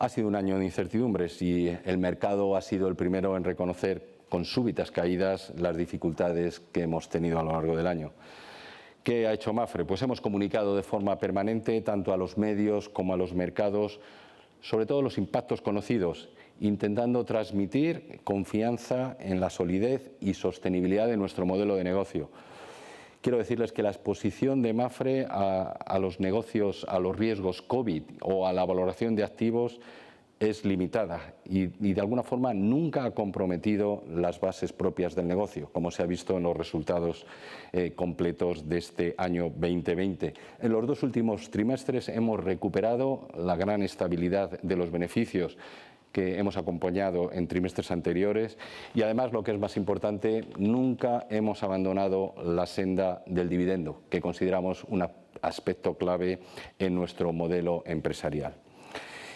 Ha sido un año de incertidumbres y el mercado ha sido el primero en reconocer con súbitas caídas las dificultades que hemos tenido a lo largo del año. ¿Qué ha hecho Mapfre? Pues hemos comunicado de forma permanente tanto a los medios como a los mercados, sobre todo los impactos conocidos, intentando transmitir confianza en la solidez y sostenibilidad de nuestro modelo de negocio. Quiero decirles que la exposición de Mapfre a los negocios, a los riesgos COVID o a la valoración de activos es limitada y de alguna forma nunca ha comprometido las bases propias del negocio, como se ha visto en los resultados completos de este año 2020. En los dos últimos trimestres hemos recuperado la gran estabilidad de los beneficios que hemos acompañado en trimestres anteriores y además, lo que es más importante, nunca hemos abandonado la senda del dividendo, que consideramos un aspecto clave en nuestro modelo empresarial.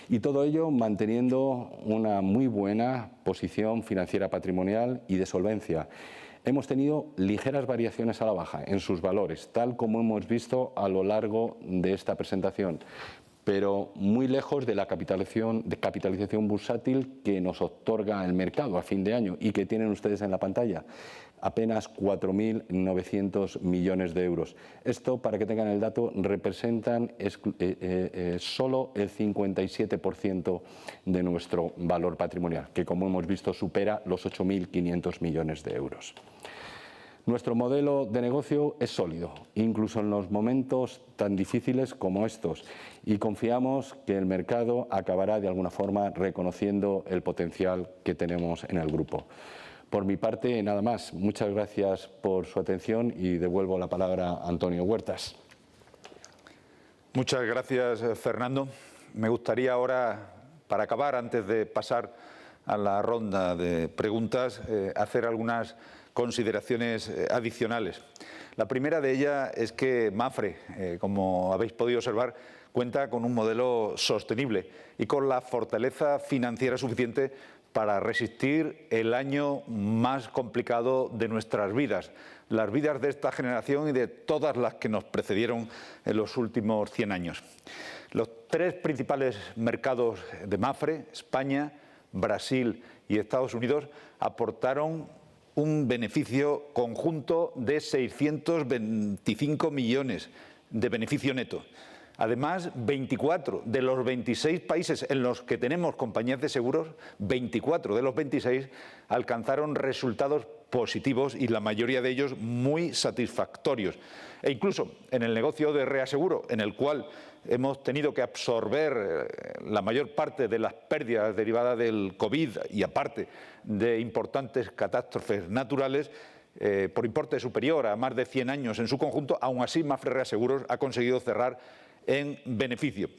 Y todo ello manteniendo una muy buena posición financiera patrimonial y de solvencia. Hemos tenido ligeras variaciones a la baja en sus valores, tal como hemos visto a lo largo de esta presentación, pero muy lejos de la capitalización bursátil que nos otorga el mercado a fin de año y que tienen ustedes en la pantalla, apenas 4.900 millones de euros. Esto, para que tengan el dato, representan solo el 57% de nuestro valor patrimonial, que como hemos visto supera los 8.500 millones de euros. Nuestro modelo de negocio es sólido, incluso en los momentos tan difíciles como estos, y confiamos que el mercado acabará de alguna forma reconociendo el potencial que tenemos en el grupo. Por mi parte, nada más. Muchas gracias por su atención y devuelvo la palabra a Antonio Huertas. Muchas gracias, Fernando. Me gustaría ahora, para acabar, antes de pasar a la ronda de preguntas, hacer algunas consideraciones adicionales. La primera de ellas es que Mapfre, como habéis podido observar, cuenta con un modelo sostenible y con la fortaleza financiera suficiente para resistir el año más complicado de nuestras vidas, las vidas de esta generación y de todas las que nos precedieron en los últimos 100 años. Los tres principales mercados de Mapfre, España, Brasil y Estados Unidos, aportaron un beneficio conjunto de 625 millones de beneficio neto. Además, 24 de los 26 países en los que tenemos compañías de seguros, 24 de los 26 alcanzaron resultados positivos y la mayoría de ellos muy satisfactorios. E incluso en el negocio de reaseguro, en el cual hemos tenido que absorber la mayor parte de las pérdidas derivadas del COVID y aparte de importantes catástrofes naturales, por importe superior a más de 100 años en su conjunto, aún así Mapfre Reaseguros ha conseguido cerrar en beneficio.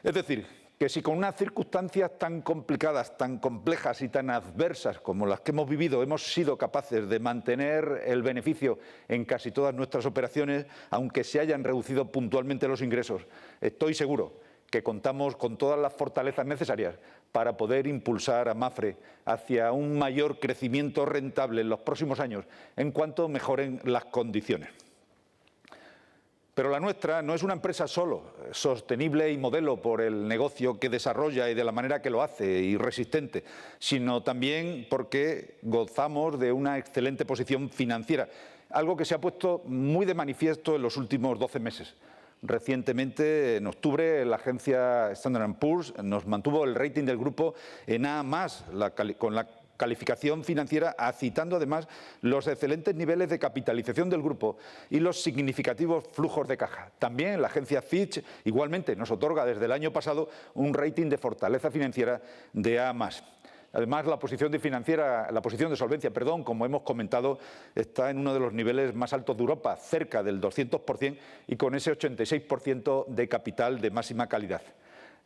Es decir, que si con unas circunstancias tan complicadas, tan complejas y tan adversas como las que hemos vivido hemos sido capaces de mantener el beneficio en casi todas nuestras operaciones, aunque se hayan reducido puntualmente los ingresos, estoy seguro que contamos con todas las fortalezas necesarias para poder impulsar a Mapfre hacia un mayor crecimiento rentable en los próximos años en cuanto mejoren las condiciones. Pero la nuestra no es una empresa solo sostenible y modelo por el negocio que desarrolla y de la manera que lo hace y resistente, sino también porque gozamos de una excelente posición financiera, algo que se ha puesto muy de manifiesto en los últimos 12 meses. Recientemente, en octubre, la agencia Standard & Poor's nos mantuvo el rating del grupo en A+, con la calificación financiera, citando además los excelentes niveles de capitalización del grupo y los significativos flujos de caja. También la agencia Fitch igualmente nos otorga desde el año pasado un rating de fortaleza financiera de A+. Además, la posición de solvencia, como hemos comentado, está en uno de los niveles más altos de Europa, cerca del 200% y con ese 86% de capital de máxima calidad.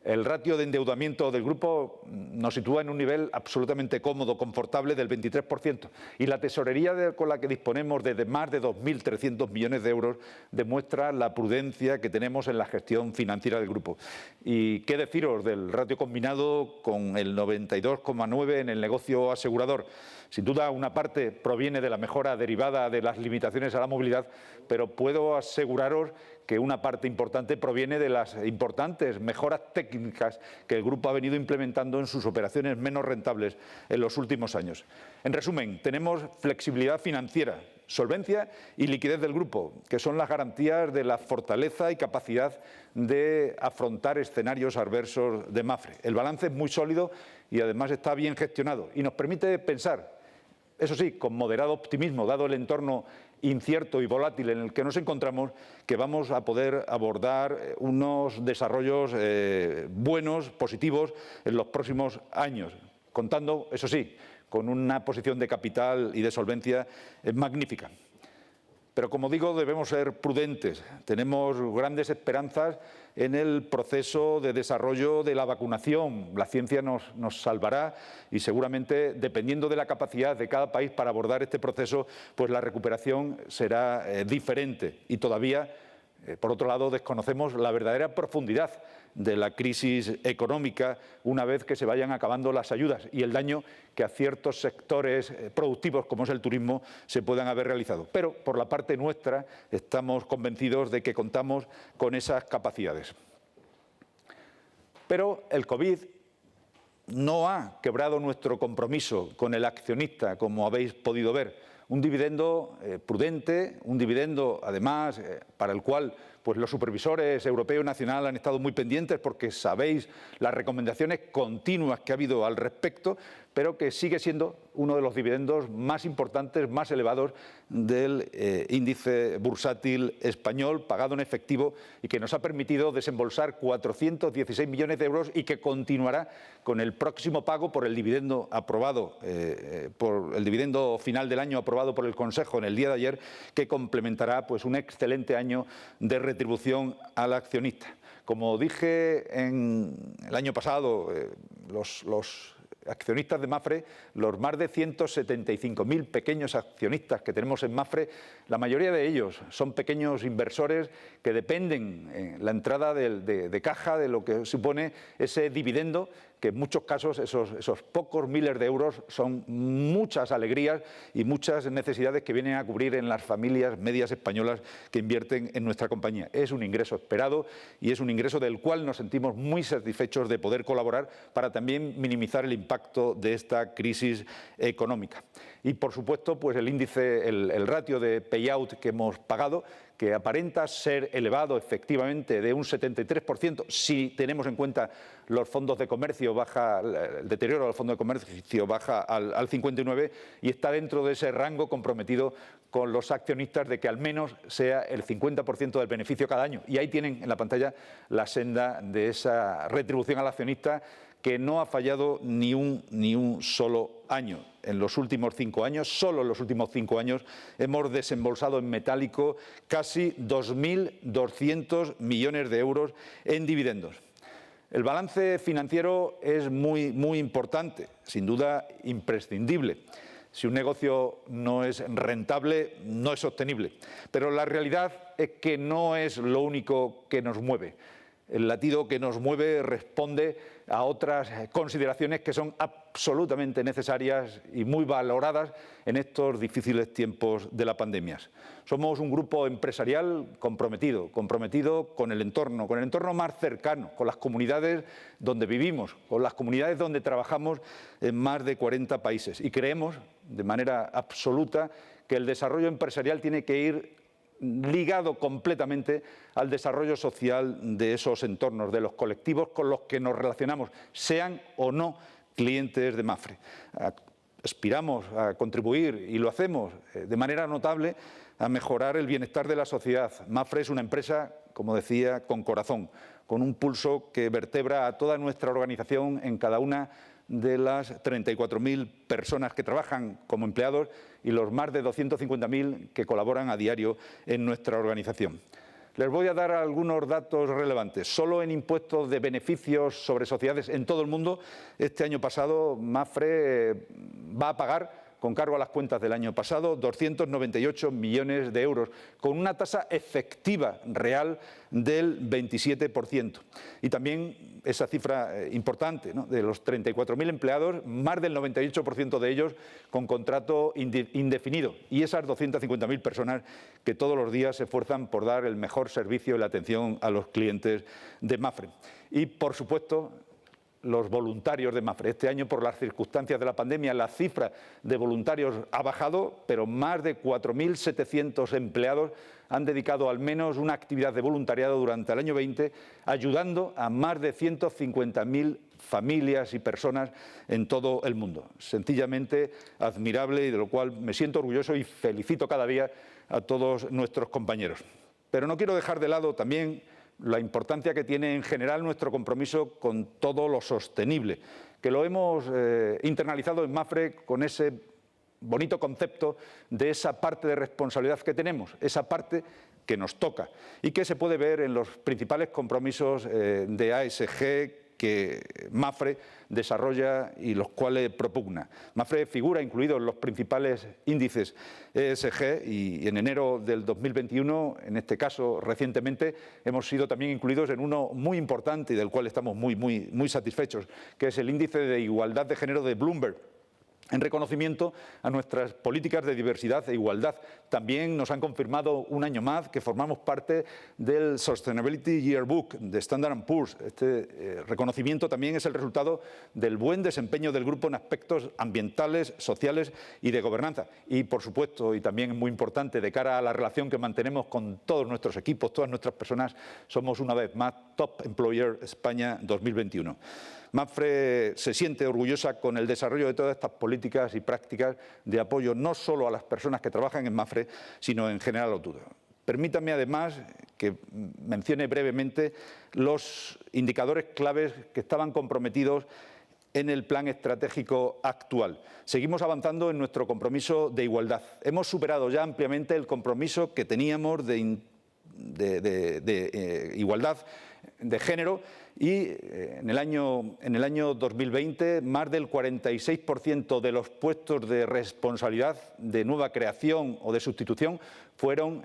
El ratio de endeudamiento del grupo nos sitúa en un nivel absolutamente cómodo, confortable, del 23%. Y la tesorería con la que disponemos de más de 2.300 millones de euros demuestra la prudencia que tenemos en la gestión financiera del grupo. Y qué deciros del ratio combinado con el 92,9 en el negocio asegurador. Sin duda, una parte proviene de la mejora derivada de las limitaciones a la movilidad, pero puedo aseguraros que una parte importante proviene de las importantes mejoras técnicas que el grupo ha venido implementando en sus operaciones menos rentables en los últimos años. En resumen, tenemos flexibilidad financiera, solvencia y liquidez del grupo, que son las garantías de la fortaleza y capacidad de afrontar escenarios adversos de Mapfre. El balance es muy sólido y además está bien gestionado y nos permite pensar, eso sí, con moderado optimismo, dado el entorno incierto y volátil en el que nos encontramos, que vamos a poder abordar unos desarrollos buenos, positivos, en los próximos años, contando, eso sí, con una posición de capital y de solvencia magnífica. Pero, como digo, debemos ser prudentes. Tenemos grandes esperanzas en el proceso de desarrollo de la vacunación. La ciencia nos salvará y seguramente, dependiendo de la capacidad de cada país para abordar este proceso, pues la recuperación será diferente. Y todavía, por otro lado, desconocemos la verdadera profundidad de la crisis económica una vez que se vayan acabando las ayudas y el daño que a ciertos sectores productivos, como es el turismo, se puedan haber realizado. Pero, por la parte nuestra, estamos convencidos de que contamos con esas capacidades. Pero el COVID no ha quebrado nuestro compromiso con el accionista, como habéis podido ver. Un dividendo prudente, un dividendo, además, para el cual pues los supervisores europeo y nacional han estado muy pendientes porque sabéis las recomendaciones continuas que ha habido al respecto, pero que sigue siendo uno de los dividendos más importantes, más elevados del índice bursátil español, pagado en efectivo y que nos ha permitido desembolsar 416 millones de euros y que continuará con el próximo pago por el dividendo aprobado, por el dividendo final del año aprobado por el Consejo en el día de ayer, que complementará pues un excelente año de retribución al accionista. Como dije el año pasado, los accionistas de Mapfre, los más de 175.000 pequeños accionistas que tenemos en Mapfre, la mayoría de ellos son pequeños inversores que dependen la entrada de caja de lo que supone ese dividendo, que en muchos casos esos pocos miles de euros son muchas alegrías y muchas necesidades que vienen a cubrir en las familias medias españolas que invierten en nuestra compañía. Es un ingreso esperado y es un ingreso del cual nos sentimos muy satisfechos de poder colaborar para también minimizar el impacto de esta crisis económica. Y, por supuesto, pues el índice, el ratio de payout que hemos pagado, que aparenta ser elevado efectivamente de un 73%, si tenemos en cuenta los fondos de comercio, el deterioro del fondo de comercio baja al 59% y está dentro de ese rango comprometido con los accionistas de que al menos sea el 50% del beneficio cada año. Y ahí tienen en la pantalla la senda de esa retribución al accionista que no ha fallado ni un solo año. En los últimos 5 años, solo en los últimos 5 años, hemos desembolsado en metálico casi 2.200 millones de euros en dividendos. El balance financiero es muy importante, sin duda imprescindible. Si un negocio no es rentable, no es sostenible. Pero la realidad es que no es lo único que nos mueve. El latido que nos mueve responde a otras consideraciones que son absolutamente necesarias y muy valoradas en estos difíciles tiempos de la pandemia. Somos un grupo empresarial comprometido con el entorno más cercano, con las comunidades donde vivimos, con las comunidades donde trabajamos en más de 40 países. Y creemos, de manera absoluta, que el desarrollo empresarial tiene que ir ligado completamente al desarrollo social de esos entornos, de los colectivos con los que nos relacionamos, sean o no clientes de Mapfre. aspiramos a contribuir, y lo hacemos de manera notable, a mejorar el bienestar de la sociedad. Mapfre es una empresa, como decía, con corazón, con un pulso que vertebra a toda nuestra organización en cada una de las 34.000 personas que trabajan como empleados y los más de 250.000 que colaboran a diario en nuestra organización. Les voy a dar algunos datos relevantes. Solo en impuestos de beneficios sobre sociedades en todo el mundo, este año pasado Mapfre va a pagar, con cargo a las cuentas del año pasado, 298 millones de euros, con una tasa efectiva real del 27%. Y también esa cifra importante, ¿no?, de los 34.000 empleados, más del 98% de ellos con contrato indefinido. Y esas 250.000 personas que todos los días se esfuerzan por dar el mejor servicio y la atención a los clientes de Mapfre. Y, por supuesto, los voluntarios de Mapfre. Este año, por las circunstancias de la pandemia, la cifra de voluntarios ha bajado, pero más de 4.700 empleados han dedicado al menos una actividad de voluntariado durante el año 20, ayudando a más de 150.000 familias y personas en todo el mundo. Sencillamente admirable, y de lo cual me siento orgulloso y felicito cada día a todos nuestros compañeros. Pero no quiero dejar de lado también la importancia que tiene en general nuestro compromiso con todo lo sostenible, que lo hemos internalizado en Mapfre con ese bonito concepto de esa parte de responsabilidad que tenemos, esa parte que nos toca y que se puede ver en los principales compromisos de ASG que Mapfre desarrolla y los cuales propugna. Mapfre figura incluido en los principales índices ESG y en enero del 2021, en este caso recientemente, hemos sido también incluidos en uno muy importante y del cual estamos muy satisfechos, que es el índice de igualdad de género de Bloomberg, en reconocimiento a nuestras políticas de diversidad e igualdad. También nos han confirmado un año más que formamos parte del Sustainability Yearbook de Standard & Poor's. Este reconocimiento también es el resultado del buen desempeño del grupo en aspectos ambientales, sociales y de gobernanza. Y, por supuesto, y también muy importante, de cara a la relación que mantenemos con todos nuestros equipos, todas nuestras personas, somos una vez más Top Employer España 2021. Mapfre se siente orgullosa con el desarrollo de todas estas políticas y prácticas de apoyo no solo a las personas que trabajan en Mapfre, sino en general a todo. Permítanme además que mencione brevemente los indicadores claves que estaban comprometidos en el plan estratégico actual. Seguimos avanzando en nuestro compromiso de igualdad. Hemos superado ya ampliamente el compromiso que teníamos de igualdad de género y en el año 2020 más del 46% de los puestos de responsabilidad de nueva creación o de sustitución fueron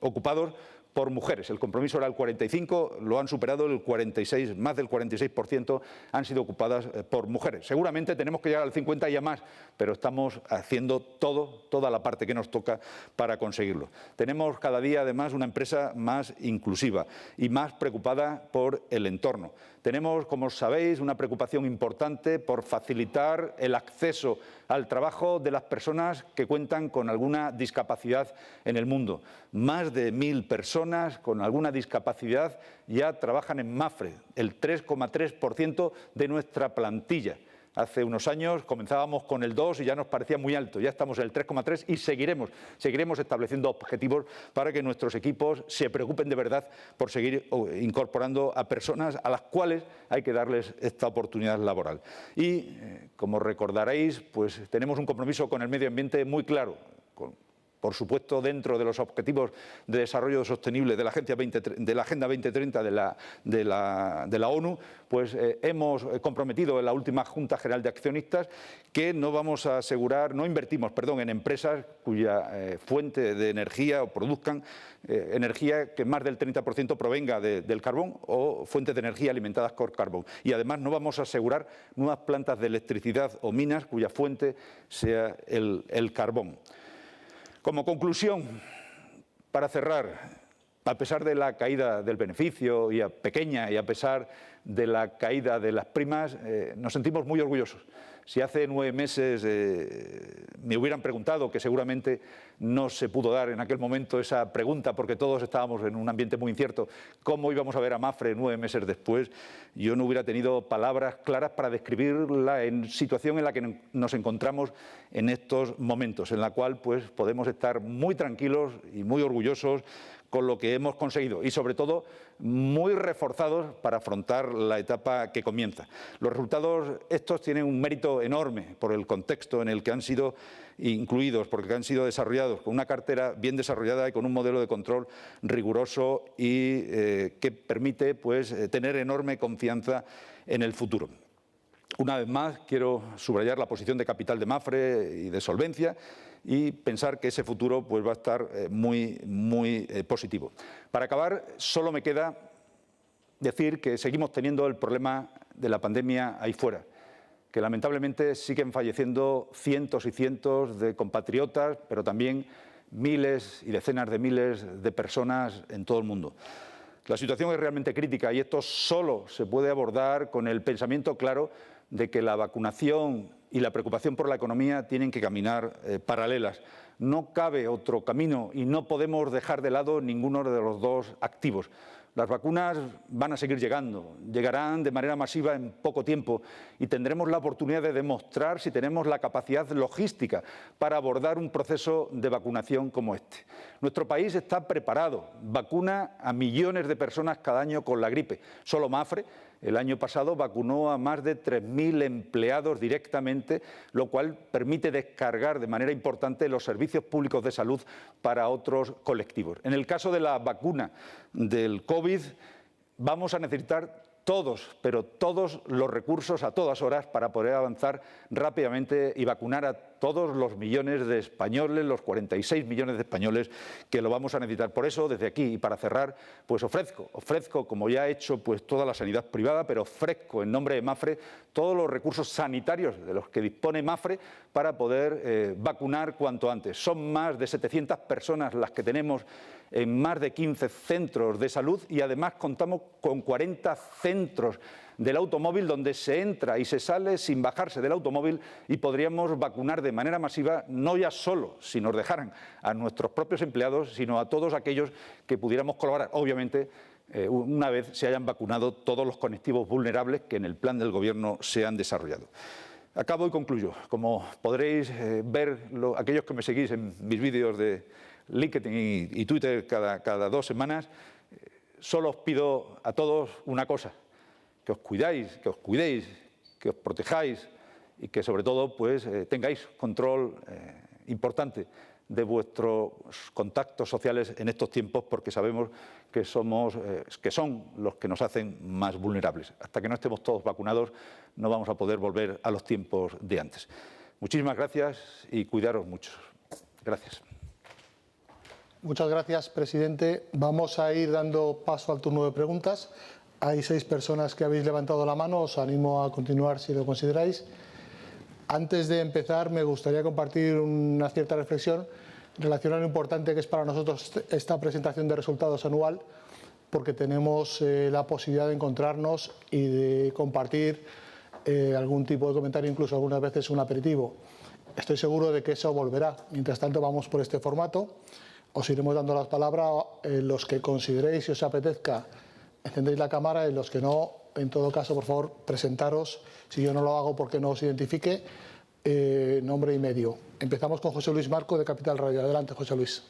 ocupados por mujeres. El compromiso era el 45, lo han superado el 46, más del 46% han sido ocupadas por mujeres. Seguramente tenemos que llegar al 50 y a más, pero estamos haciendo toda la parte que nos toca para conseguirlo. Tenemos cada día además una empresa más inclusiva y más preocupada por el entorno. Tenemos, como sabéis, una preocupación importante por facilitar el acceso al trabajo de las personas que cuentan con alguna discapacidad en el mundo. Más de 1.000 personas con alguna discapacidad ya trabajan en Mapfre, el 3,3% de nuestra plantilla. Hace unos años comenzábamos con el 2 y ya nos parecía muy alto, ya estamos en el 3,3 y seguiremos estableciendo objetivos para que nuestros equipos se preocupen de verdad por seguir incorporando a personas a las cuales hay que darles esta oportunidad laboral. Y, como recordaréis, pues tenemos un compromiso con el medio ambiente muy claro, por supuesto, dentro de los objetivos de desarrollo sostenible de la Agenda 2030 de la ONU, pues hemos comprometido en la última Junta General de Accionistas que no invertimos en empresas cuya fuente de energía o produzcan energía que más del 30% provenga del carbón o fuentes de energía alimentadas por carbón. Y además no vamos a asegurar nuevas plantas de electricidad o minas cuya fuente sea el carbón. Como conclusión, para cerrar, a pesar de la caída del beneficio pequeña y a pesar de la caída de las primas, nos sentimos muy orgullosos. Si hace 9 meses me hubieran preguntado, que seguramente no se pudo dar en aquel momento esa pregunta porque todos estábamos en un ambiente muy incierto, cómo íbamos a ver a Mapfre 9 meses después, yo no hubiera tenido palabras claras para describir la situación en la que nos encontramos en estos momentos, en la cual pues podemos estar muy tranquilos y muy orgullosos con lo que hemos conseguido y, sobre todo, muy reforzados para afrontar la etapa que comienza. Los resultados estos tienen un mérito enorme por el contexto en el que han sido incluidos, porque han sido desarrollados con una cartera bien desarrollada y con un modelo de control riguroso y que permite pues, tener enorme confianza en el futuro. Una vez más, quiero subrayar la posición de capital de Mapfre y de solvencia y pensar que ese futuro pues, va a estar muy positivo. Para acabar, solo me queda decir que seguimos teniendo el problema de la pandemia ahí fuera, que lamentablemente siguen falleciendo cientos y cientos de compatriotas, pero también miles y decenas de miles de personas en todo el mundo. La situación es realmente crítica y esto solo se puede abordar con el pensamiento claro de que la vacunación y la preocupación por la economía tienen que caminar paralelas. No cabe otro camino y no podemos dejar de lado ninguno de los dos activos. Las vacunas van a seguir llegando, llegarán de manera masiva en poco tiempo y tendremos la oportunidad de demostrar si tenemos la capacidad logística para abordar un proceso de vacunación como este. Nuestro país está preparado, vacuna a millones de personas cada año con la gripe. Solo Mapfre el año pasado vacunó a más de 3.000 empleados directamente, lo cual permite descargar de manera importante los servicios públicos de salud para otros colectivos. En el caso de la vacuna del COVID, vamos a necesitar todos, pero todos los recursos a todas horas para poder avanzar rápidamente y vacunar a todos los millones de españoles, los 46 millones de españoles que lo vamos a necesitar. Por eso, desde aquí y para cerrar, pues ofrezco, como ya he hecho, pues toda la sanidad privada, pero ofrezco en nombre de Mapfre todos los recursos sanitarios de los que dispone Mapfre para poder vacunar cuanto antes. Son más de 700 personas las que tenemos en más de 15 centros de salud y además contamos con 40 centros del automóvil donde se entra y se sale sin bajarse del automóvil y podríamos vacunar de manera masiva, no ya solo si nos dejaran a nuestros propios empleados, sino a todos aquellos que pudiéramos colaborar, obviamente, una vez se hayan vacunado todos los colectivos vulnerables que en el plan del Gobierno se han desarrollado. Acabo y concluyo. Como podréis ver, aquellos que me seguís en mis vídeos de LinkedIn y Twitter cada 2 semanas, solo os pido a todos una cosa, que os cuidéis, que os protejáis y que sobre todo pues, tengáis control importante de vuestros contactos sociales en estos tiempos porque sabemos que son los que nos hacen más vulnerables. Hasta que no estemos todos vacunados no vamos a poder volver a los tiempos de antes. Muchísimas gracias y cuidaros mucho. Gracias. Muchas gracias, presidente. Vamos a ir dando paso al turno de preguntas. Hay 6 personas que habéis levantado la mano. Os animo a continuar si lo consideráis. Antes de empezar, me gustaría compartir una cierta reflexión en relación a lo importante que es para nosotros esta presentación de resultados anual, porque tenemos la posibilidad de encontrarnos y de compartir algún tipo de comentario, incluso algunas veces un aperitivo. Estoy seguro de que eso volverá. Mientras tanto, vamos por este formato. Os iremos dando las palabras. Los que consideréis, si os apetezca, encendéis la cámara, y los que no, en todo caso, por favor, presentaros. Si yo no lo hago porque no os identifique, nombre y medio. Empezamos con José Luis Marco, de Capital Radio. Adelante, José Luis.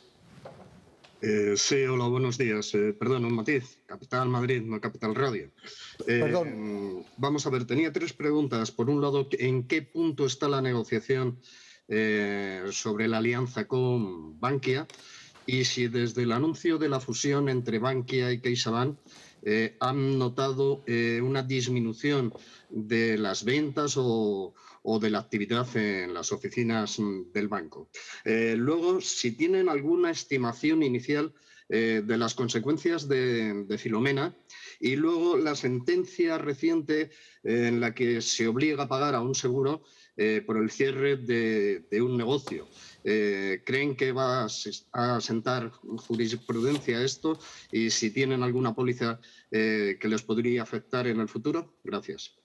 Sí, hola, buenos días. Perdón, un matiz. Capital Madrid, no Capital Radio. Perdón. Vamos a ver, tenía 3 preguntas. Por un lado, ¿en qué punto está la negociación sobre la alianza con Bankia? Y si desde el anuncio de la fusión entre Bankia y CaixaBank han notado una disminución de las ventas o de la actividad en las oficinas del banco. Luego, si tienen alguna estimación inicial de las consecuencias de Filomena y luego la sentencia reciente en la que se obliga a pagar a un seguro por el cierre de un negocio. ¿Creen que va a sentar jurisprudencia esto y si tienen alguna póliza que les podría afectar en el futuro? Gracias.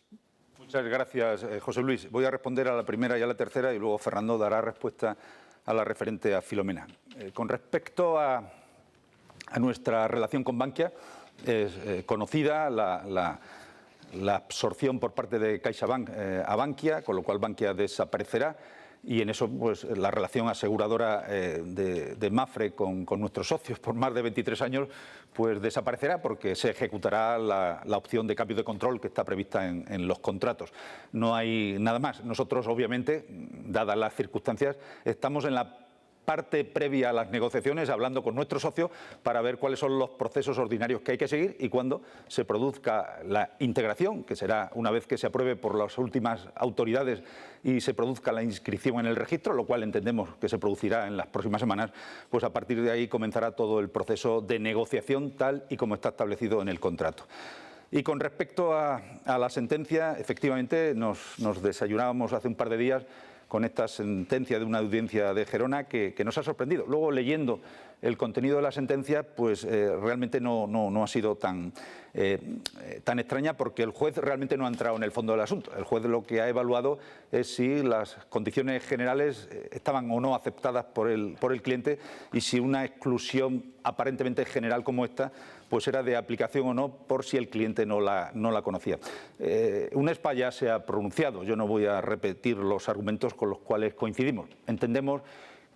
Muchas gracias, José Luis. Voy a responder a la primera y a la tercera y luego Fernando dará respuesta a la referente a Filomena. Con respecto a nuestra relación con Bankia, es conocida la absorción por parte de CaixaBank a Bankia, con lo cual Bankia desaparecerá. Y en eso, pues, la relación aseguradora de Mapfre con nuestros socios por más de 23 años, pues desaparecerá porque se ejecutará la opción de cambio de control que está prevista en los contratos. No hay nada más. Nosotros, obviamente, dadas las circunstancias, estamos en la parte previa a las negociaciones, hablando con nuestros socios para ver cuáles son los procesos ordinarios que hay que seguir y cuando se produzca la integración, que será una vez que se apruebe por las últimas autoridades y se produzca la inscripción en el registro, lo cual entendemos que se producirá en las próximas semanas, pues a partir de ahí comenzará todo el proceso de negociación tal y como está establecido en el contrato. Y con respecto a la sentencia, efectivamente nos desayunábamos hace un par de días con esta sentencia de una audiencia de Gerona que nos ha sorprendido. Luego, leyendo el contenido de la sentencia, pues realmente no ha sido tan extraña porque el juez realmente no ha entrado en el fondo del asunto. El juez lo que ha evaluado es si las condiciones generales estaban o no aceptadas por el cliente y si una exclusión aparentemente general como esta pues era de aplicación o no por si el cliente no la conocía. UNESPA ya se ha pronunciado, yo no voy a repetir los argumentos con los cuales coincidimos. Entendemos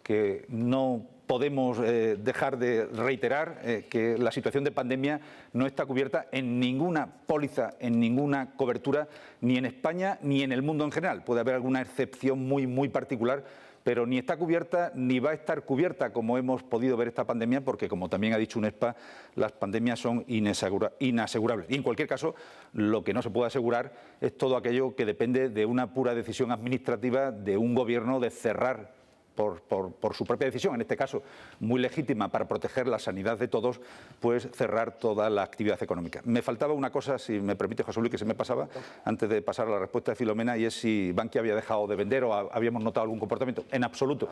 que no podemos dejar de reiterar que la situación de pandemia no está cubierta en ninguna póliza, en ninguna cobertura, ni en España ni en el mundo en general. Puede haber alguna excepción muy particular, pero ni está cubierta ni va a estar cubierta como hemos podido ver esta pandemia, porque como también ha dicho UNESPA, las pandemias son inasegurables. Y en cualquier caso, lo que no se puede asegurar es todo aquello que depende de una pura decisión administrativa de un gobierno de cerrar por su propia decisión, en este caso muy legítima para proteger la sanidad de todos, pues cerrar toda la actividad económica. Me faltaba una cosa, si me permite, José Luis, que se me pasaba antes de pasar a la respuesta de Filomena, y es si Bankia había dejado de vender o habíamos notado algún comportamiento. En absoluto.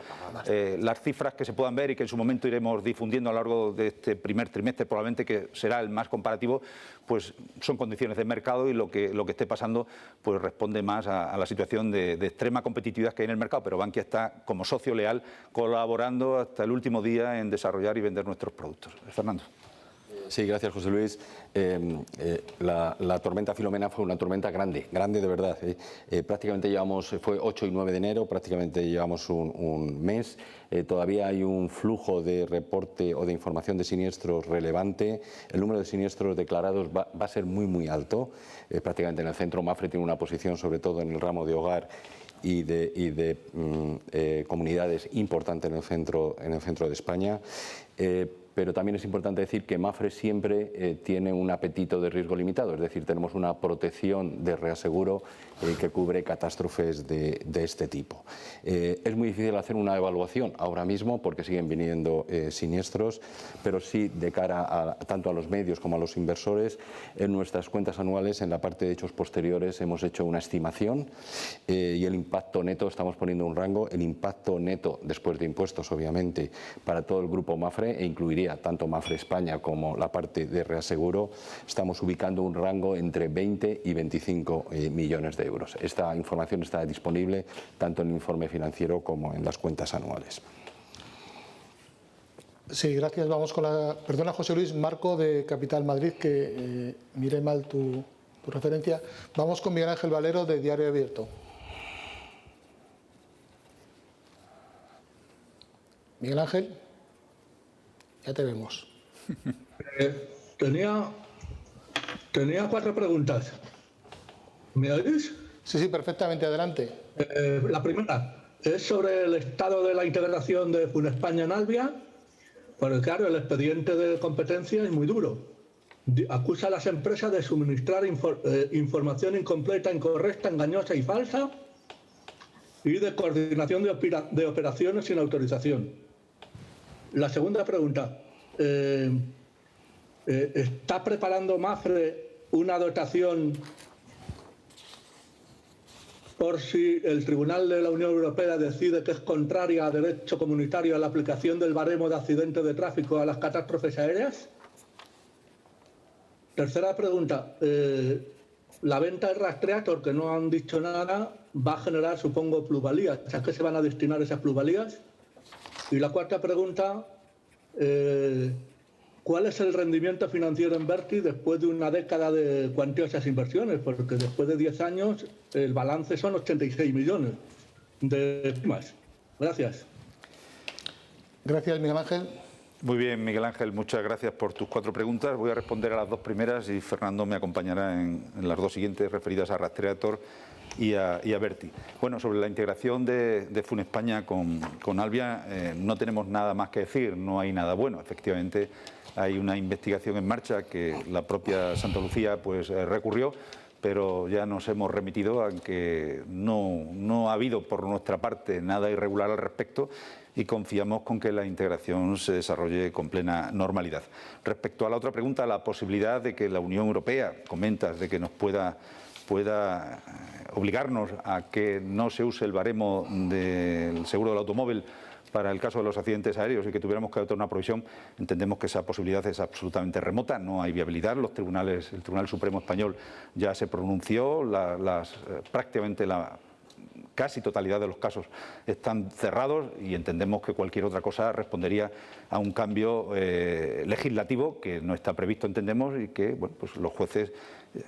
Las cifras que se puedan ver y que en su momento iremos difundiendo a lo largo de este primer trimestre, probablemente que será el más comparativo, pues son condiciones de mercado y lo que esté pasando pues responde más a la situación de extrema competitividad que hay en el mercado, pero Bankia está como socio leal colaborando hasta el último día en desarrollar y vender nuestros productos. Fernando. Sí, gracias, José Luis. La tormenta Filomena fue una tormenta grande de verdad. Prácticamente fue 8 y 9 de enero, prácticamente llevamos un mes. Todavía hay un flujo de reporte o de información de siniestros relevante. El número de siniestros declarados va a ser muy alto. Prácticamente en el centro Mapfre tiene una posición, sobre todo en el ramo de hogar y de comunidades importante en el centro de España. Pero también es importante decir que Mapfre siempre tiene un apetito de riesgo limitado, es decir, tenemos una protección de reaseguro que cubre catástrofes de este tipo. Es muy difícil hacer una evaluación ahora mismo porque siguen viniendo siniestros, pero sí de cara tanto a los medios como a los inversores, en nuestras cuentas anuales, en la parte de hechos posteriores, hemos hecho una estimación y el impacto neto, estamos poniendo un rango, el impacto neto después de impuestos, obviamente, para todo el grupo Mapfre, e incluiría tanto Mapfre España como la parte de reaseguro, estamos ubicando un rango entre 20 y 25 millones de euros. Esta información está disponible tanto en el informe financiero como en las cuentas anuales. Sí, gracias. Vamos con la... Perdona, José Luis, Marco de Capital Madrid, que miré mal tu referencia. Vamos con Miguel Ángel Valero de Diario Abierto. Miguel Ángel. Ya te vemos. Tenía 4 preguntas. ¿Me oís? Sí, perfectamente. Adelante. La primera es sobre el estado de la integración de Funespaña en Albia. Porque claro, el expediente de competencia es muy duro. Acusa a las empresas de suministrar información incompleta, incorrecta, engañosa y falsa, y de coordinación de operaciones sin autorización. La segunda pregunta, ¿está preparando Mapfre una dotación por si el Tribunal de la Unión Europea decide que es contraria a derecho comunitario a la aplicación del baremo de accidentes de tráfico a las catástrofes aéreas? Tercera pregunta. La venta de Rastreator, que no han dicho nada, va a generar, supongo, plusvalías. ¿A qué se van a destinar esas plusvalías? Y la cuarta pregunta, ¿cuál es el rendimiento financiero en Verti después de una década de cuantiosas inversiones? Porque después de 10 años el balance son 86 millones de primas. Gracias. Gracias, Miguel Ángel. Muy bien, Miguel Ángel, muchas gracias por tus 4 preguntas. Voy a responder a las 2 primeras y Fernando me acompañará en las 2 siguientes referidas a Rastreator y a Verti. Bueno, sobre la integración de Funespaña con Alvia no tenemos nada más que decir, no hay nada bueno. Efectivamente, hay una investigación en marcha que la propia Santa Lucía pues recurrió, pero ya nos hemos remitido a que no ha habido por nuestra parte nada irregular al respecto y confiamos con que la integración se desarrolle con plena normalidad. Respecto a la otra pregunta, la posibilidad de que la Unión Europea, comentas, de que nos pueda obligarnos a que no se use el baremo del seguro del automóvil para el caso de los accidentes aéreos y que tuviéramos que adoptar una provisión, entendemos que esa posibilidad es absolutamente remota, no hay viabilidad. El Tribunal Supremo Español ya se pronunció, prácticamente la casi totalidad de los casos están cerrados y entendemos que cualquier otra cosa respondería a un cambio legislativo que no está previsto, entendemos, y que bueno, pues los jueces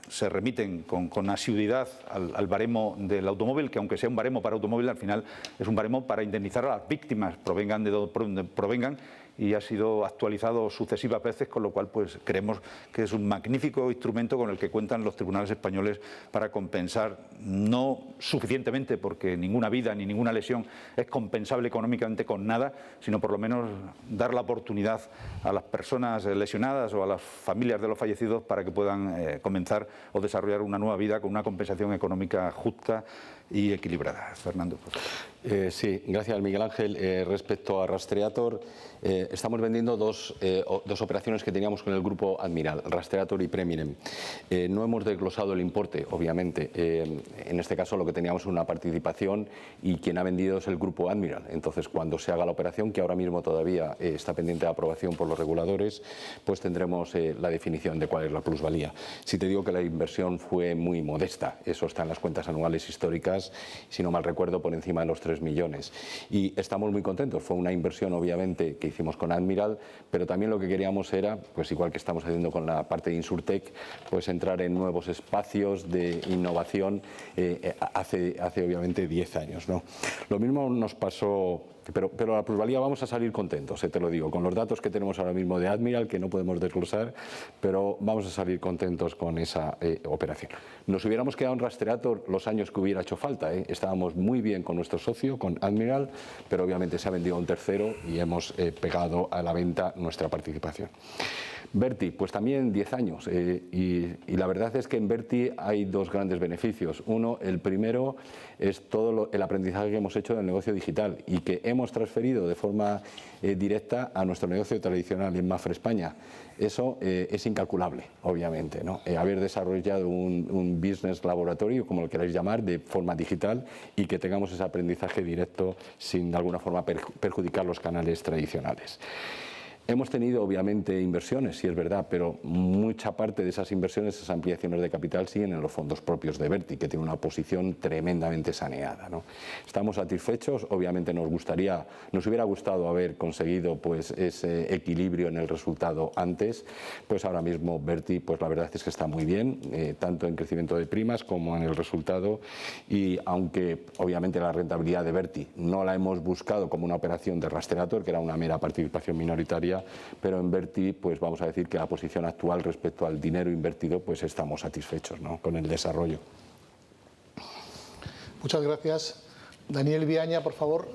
se remiten con asiduidad al baremo del automóvil, que aunque sea un baremo para automóvil, al final es un baremo para indemnizar a las víctimas, provengan de donde provengan, y ha sido actualizado sucesivas veces, con lo cual pues creemos que es un magnífico instrumento con el que cuentan los tribunales españoles para compensar, no suficientemente porque ninguna vida ni ninguna lesión es compensable económicamente con nada, sino por lo menos dar la oportunidad a las personas lesionadas o a las familias de los fallecidos para que puedan comenzar o desarrollar una nueva vida con una compensación económica justa y equilibrada. Fernando. Sí, gracias, Miguel Ángel. Respecto a Rastreator, estamos vendiendo dos operaciones que teníamos con el grupo Admiral, Rastreator y Preminen. No hemos desglosado el importe, obviamente. En este caso lo que teníamos es una participación y quien ha vendido es el grupo Admiral. Entonces, cuando se haga la operación, que ahora mismo todavía está pendiente de aprobación por los reguladores, pues tendremos la definición de cuál es la plusvalía. Si te digo que la inversión fue muy modesta, eso está en las cuentas anuales históricas, si no mal recuerdo, por encima de los 3 millones. Y estamos muy contentos. Fue una inversión, obviamente, que hicimos con Admiral, pero también lo que queríamos era, pues igual que estamos haciendo con la parte de Insurtech, pues entrar en nuevos espacios de innovación hace obviamente 10 años, ¿no? Lo mismo nos pasó. Pero la plusvalía vamos a salir contentos, te lo digo, con los datos que tenemos ahora mismo de Admiral, que no podemos desglosar, pero vamos a salir contentos con esa operación. Nos hubiéramos quedado en Rastreator los años que hubiera hecho falta, estábamos muy bien con nuestro socio, con Admiral, pero obviamente se ha vendido a un tercero y hemos pegado a la venta nuestra participación. Verti, pues también 10 años y la verdad es que en Verti hay 2 grandes beneficios. Uno, el primero es todo el aprendizaje que hemos hecho del negocio digital y que hemos transferido de forma directa a nuestro negocio tradicional en Mapfre España. Eso es incalculable, obviamente, ¿no? Haber desarrollado un business laboratorio, como lo queráis llamar, de forma digital y que tengamos ese aprendizaje directo sin de alguna forma perjudicar los canales tradicionales. Hemos tenido obviamente inversiones, sí es verdad, pero mucha parte de esas inversiones, esas ampliaciones de capital siguen en los fondos propios de Verti, que tiene una posición tremendamente saneada, ¿no? Estamos satisfechos, obviamente nos hubiera gustado haber conseguido pues ese equilibrio en el resultado antes, pues ahora mismo Verti pues la verdad es que está muy bien, tanto en crecimiento de primas como en el resultado, y aunque obviamente la rentabilidad de Verti no la hemos buscado como una operación de Rastreator, que era una mera participación minoritaria, pero en Verti pues vamos a decir que la posición actual respecto al dinero invertido pues estamos satisfechos, ¿no?, con el desarrollo. Muchas gracias. Daniel Viaña, por favor.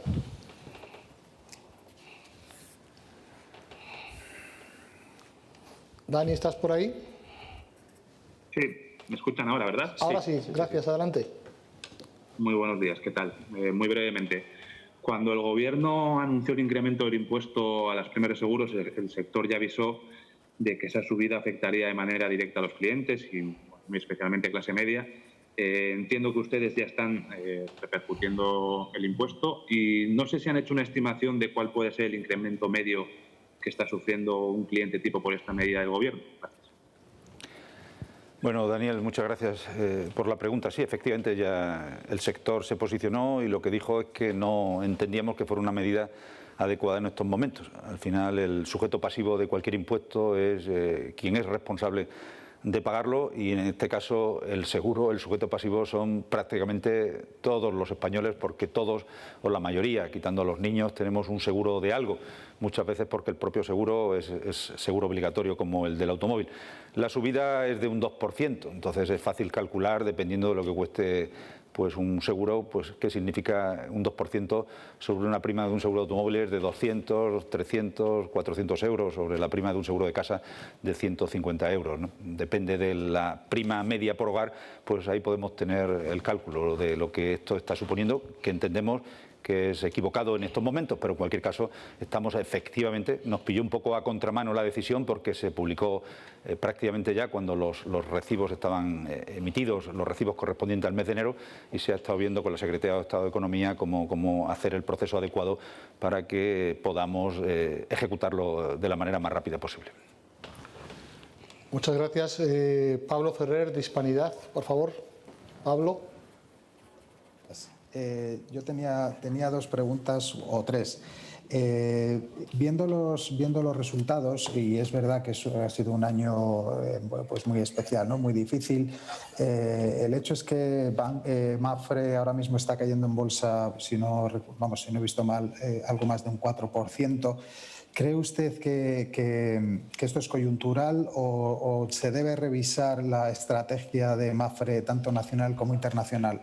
Dani, ¿estás por ahí? Sí, me escuchan ahora, ¿verdad? Ahora sí, gracias, adelante. Muy buenos días, ¿qué tal? Muy brevemente. Cuando el Gobierno anunció el incremento del impuesto a las primas de seguros, el sector ya avisó de que esa subida afectaría de manera directa a los clientes y muy especialmente a clase media. Entiendo que ustedes ya están repercutiendo el impuesto y no sé si han hecho una estimación de cuál puede ser el incremento medio que está sufriendo un cliente tipo por esta medida del Gobierno. Gracias. Bueno, Daniel, muchas gracias por la pregunta. Sí, efectivamente ya el sector se posicionó y lo que dijo es que no entendíamos que fuera una medida adecuada en estos momentos. Al final, el sujeto pasivo de cualquier impuesto es quien es responsable de pagarlo y en este caso el seguro, el sujeto pasivo son prácticamente todos los españoles porque todos o la mayoría, quitando a los niños, tenemos un seguro de algo, muchas veces porque el propio seguro es seguro obligatorio como el del automóvil. La subida es de un 2%, entonces es fácil calcular dependiendo de lo que cueste pues un seguro, pues ¿qué significa un 2% sobre una prima de un seguro de automóviles de 200, 300, 400 euros, sobre la prima de un seguro de casa de 150 euros, ¿no? Depende de la prima media por hogar, pues ahí podemos tener el cálculo de lo que esto está suponiendo, que entendemos que es equivocado en estos momentos, pero en cualquier caso estamos efectivamente, nos pilló un poco a contramano la decisión porque se publicó prácticamente ya cuando los recibos estaban emitidos, los recibos correspondientes al mes de enero, y se ha estado viendo con la Secretaría de Estado de Economía cómo hacer el proceso adecuado para que podamos ejecutarlo de la manera más rápida posible. Muchas gracias. Pablo Ferrer, de Hispanidad, por favor. Pablo. Yo tenía dos preguntas o tres. Viendo los resultados, y es verdad que ha sido un año pues muy especial, ¿no? Muy difícil, el hecho es que Mapfre ahora mismo está cayendo en bolsa, si no he visto mal, algo más de un 4%. ¿Cree usted que esto es coyuntural o se debe revisar la estrategia de Mapfre tanto nacional como internacional?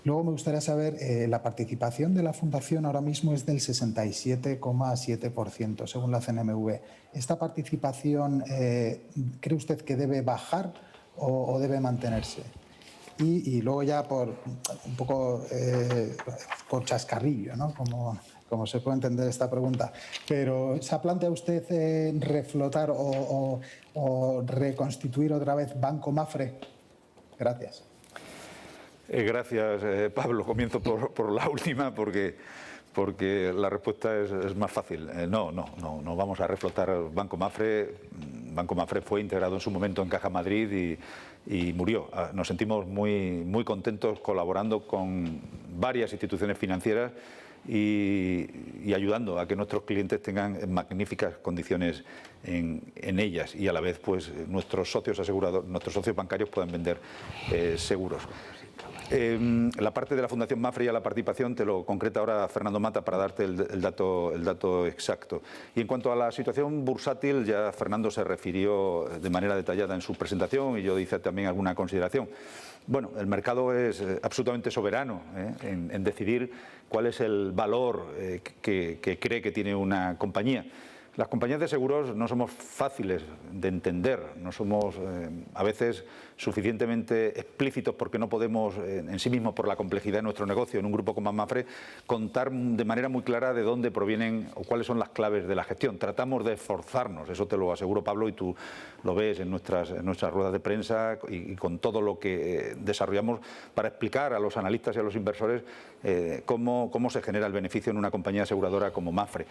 Luego me gustaría saber, la participación de la Fundación ahora mismo es del 67,7%, según la CNMV. ¿Esta participación cree usted que debe bajar o debe mantenerse? Y luego ya por un poco por chascarrillo, ¿no? Como se puede entender esta pregunta. Pero ¿se ha planteado usted reflotar o reconstituir otra vez Banco Mapfre? Gracias. Gracias, Pablo. Comienzo por la última porque la respuesta es más fácil. No vamos a reflotar Banco Mapfre. Banco Mapfre fue integrado en su momento en Caja Madrid y murió. Nos sentimos muy contentos colaborando con varias instituciones financieras y ayudando a que nuestros clientes tengan magníficas condiciones en ellas y a la vez pues nuestros socios bancarios puedan vender seguros. La parte de la Fundación Mapfre y a la participación te lo concreta ahora Fernando Mata para darte el dato exacto. Y en cuanto a la situación bursátil, ya Fernando se refirió de manera detallada en su presentación y yo hice también alguna consideración. Bueno, el mercado es absolutamente soberano en decidir cuál es el valor que cree que tiene una compañía. Las compañías de seguros no somos fáciles de entender, no somos a veces suficientemente explícitos porque no podemos en sí mismos, por la complejidad de nuestro negocio en un grupo como Mapfre, contar de manera muy clara de dónde provienen o cuáles son las claves de la gestión. Tratamos de esforzarnos, eso te lo aseguro, Pablo, y tú lo ves en nuestras ruedas de prensa y con todo lo que desarrollamos para explicar a los analistas y a los inversores cómo se genera el beneficio en una compañía aseguradora como Mapfre.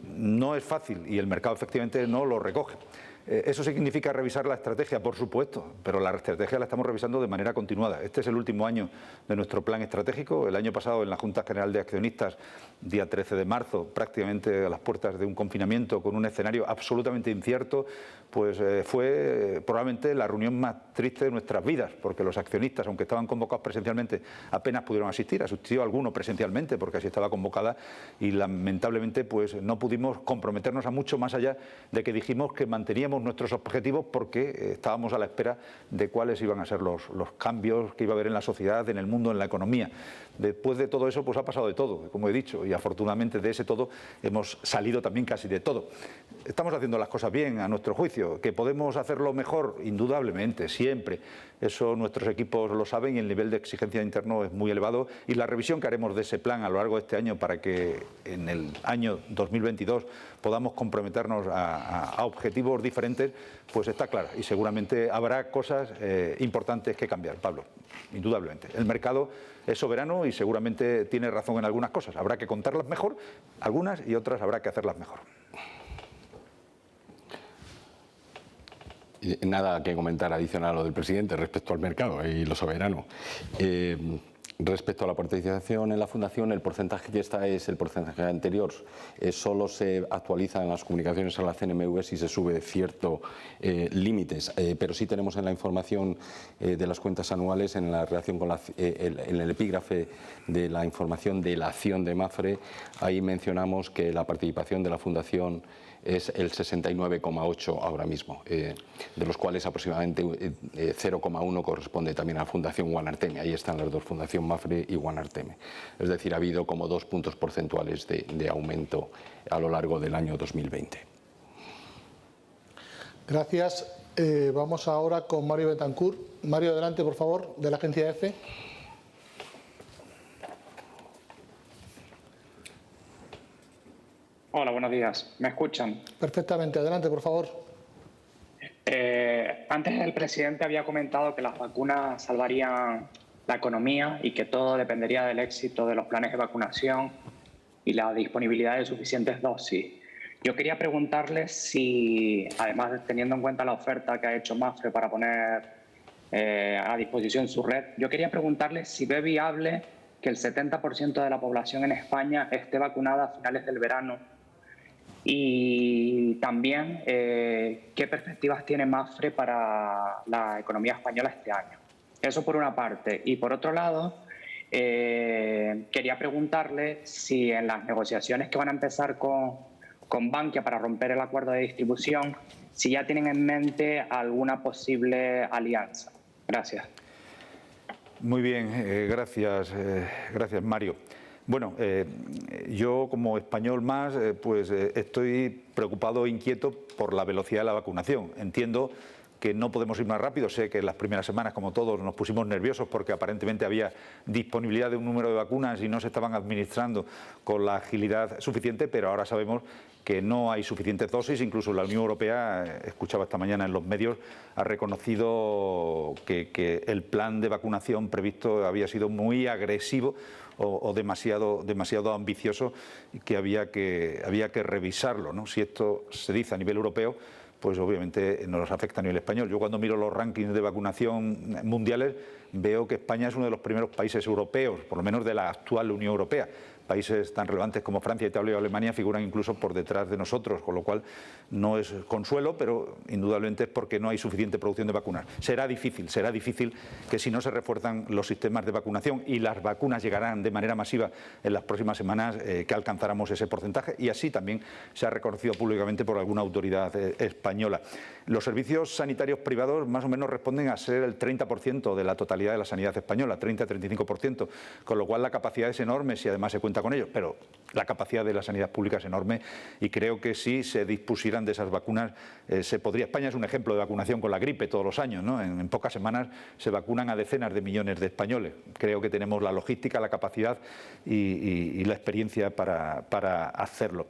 No es fácil y el mercado efectivamente no lo recoge. ¿Eso significa revisar la estrategia? Por supuesto, pero la estrategia la estamos revisando de manera continuada. Este es el último año de nuestro plan estratégico. El año pasado, en la Junta General de Accionistas, día 13 de marzo, prácticamente a las puertas de un confinamiento con un escenario absolutamente incierto, pues fue probablemente la reunión más triste de nuestras vidas, porque los accionistas, aunque estaban convocados presencialmente, apenas pudieron asistir. Asistió alguno presencialmente, porque así estaba convocada, y lamentablemente pues no pudimos comprometernos a mucho más allá de que dijimos que manteníamos cambiemos nuestros objetivos porque estábamos a la espera de cuáles iban a ser los cambios que iba a haber en la sociedad, en el mundo, en la economía. Después de todo eso, pues ha pasado de todo, como he dicho, y afortunadamente de ese todo hemos salido también casi de todo. Estamos haciendo las cosas bien, a nuestro juicio. ¿Que podemos hacerlo mejor? Indudablemente, siempre. Eso nuestros equipos lo saben y el nivel de exigencia interno es muy elevado. Y la revisión que haremos de ese plan a lo largo de este año para que en el año 2022 podamos comprometernos a objetivos diferentes, pues está clara. Y seguramente habrá cosas importantes que cambiar, Pablo, indudablemente. El mercado es soberano y seguramente tiene razón en algunas cosas. Habrá que contarlas mejor, algunas, y otras habrá que hacerlas mejor. Nada que comentar adicional a lo del presidente respecto al mercado y lo soberano. Respecto a la participación en la fundación, el porcentaje que está es el porcentaje anterior. Solo se actualiza en las comunicaciones a la CNMV si se sube ciertos límites, pero sí tenemos en la información de las cuentas anuales, en la relación con en el epígrafe de la información de la acción de MAFRE, ahí mencionamos que la participación de la fundación es el 69,8 ahora mismo, de los cuales aproximadamente 0,1 corresponde también a la Fundación One Arteme. Ahí están las dos, Fundación MAFRE y One Arteme. Es decir, ha habido como 2 puntos porcentuales de aumento a lo largo del año 2020. Gracias. Vamos ahora con Mario Betancourt. Mario, adelante, por favor, de la agencia EFE. Hola, buenos días. ¿Me escuchan? Perfectamente. Adelante, por favor. Antes el presidente había comentado que las vacunas salvarían la economía y que todo dependería del éxito de los planes de vacunación y la disponibilidad de suficientes dosis. Yo quería preguntarle si, además de teniendo en cuenta la oferta que ha hecho MAFRE para poner a disposición su red, yo quería preguntarle si ve viable que el 70% de la población en España esté vacunada a finales del verano. Y también, ¿qué perspectivas tiene MAFRE para la economía española este año? Eso por una parte. Y por otro lado, quería preguntarle si en las negociaciones que van a empezar con Bankia para romper el acuerdo de distribución, si ya tienen en mente alguna posible alianza. Gracias. Muy bien, gracias Mario. Bueno, yo como español más, pues estoy preocupado e inquieto por la velocidad de la vacunación. Entiendo que no podemos ir más rápido. Sé que en las primeras semanas, como todos, nos pusimos nerviosos porque aparentemente había disponibilidad de un número de vacunas y no se estaban administrando con la agilidad suficiente, pero ahora sabemos que no hay suficientes dosis. Incluso la Unión Europea, escuchaba esta mañana en los medios, ha reconocido que el plan de vacunación previsto había sido muy agresivo o demasiado ambicioso y que había que revisarlo, ¿no? Si esto se dice a nivel europeo, pues obviamente nos afecta a nivel español. Yo cuando miro los rankings de vacunación mundiales veo que España es uno de los primeros países europeos, por lo menos de la actual Unión Europea. Países tan relevantes como Francia, Italia y Alemania figuran incluso por detrás de nosotros, con lo cual no es consuelo, pero indudablemente es porque no hay suficiente producción de vacunas. Será difícil que si no se refuerzan los sistemas de vacunación y las vacunas llegarán de manera masiva en las próximas semanas, que alcanzáramos ese porcentaje, y así también se ha reconocido públicamente por alguna autoridad española. Los servicios sanitarios privados más o menos responden a ser el 30% de la totalidad de la sanidad española, 30-35%, con lo cual la capacidad es enorme si además se cuenta con ellos, pero la capacidad de la sanidad pública es enorme y creo que si se dispusieran de esas vacunas se podría. España es un ejemplo de vacunación con la gripe todos los años, ¿no? En pocas semanas se vacunan a decenas de millones de españoles. Creo que tenemos la logística, la capacidad y la experiencia para hacerlo.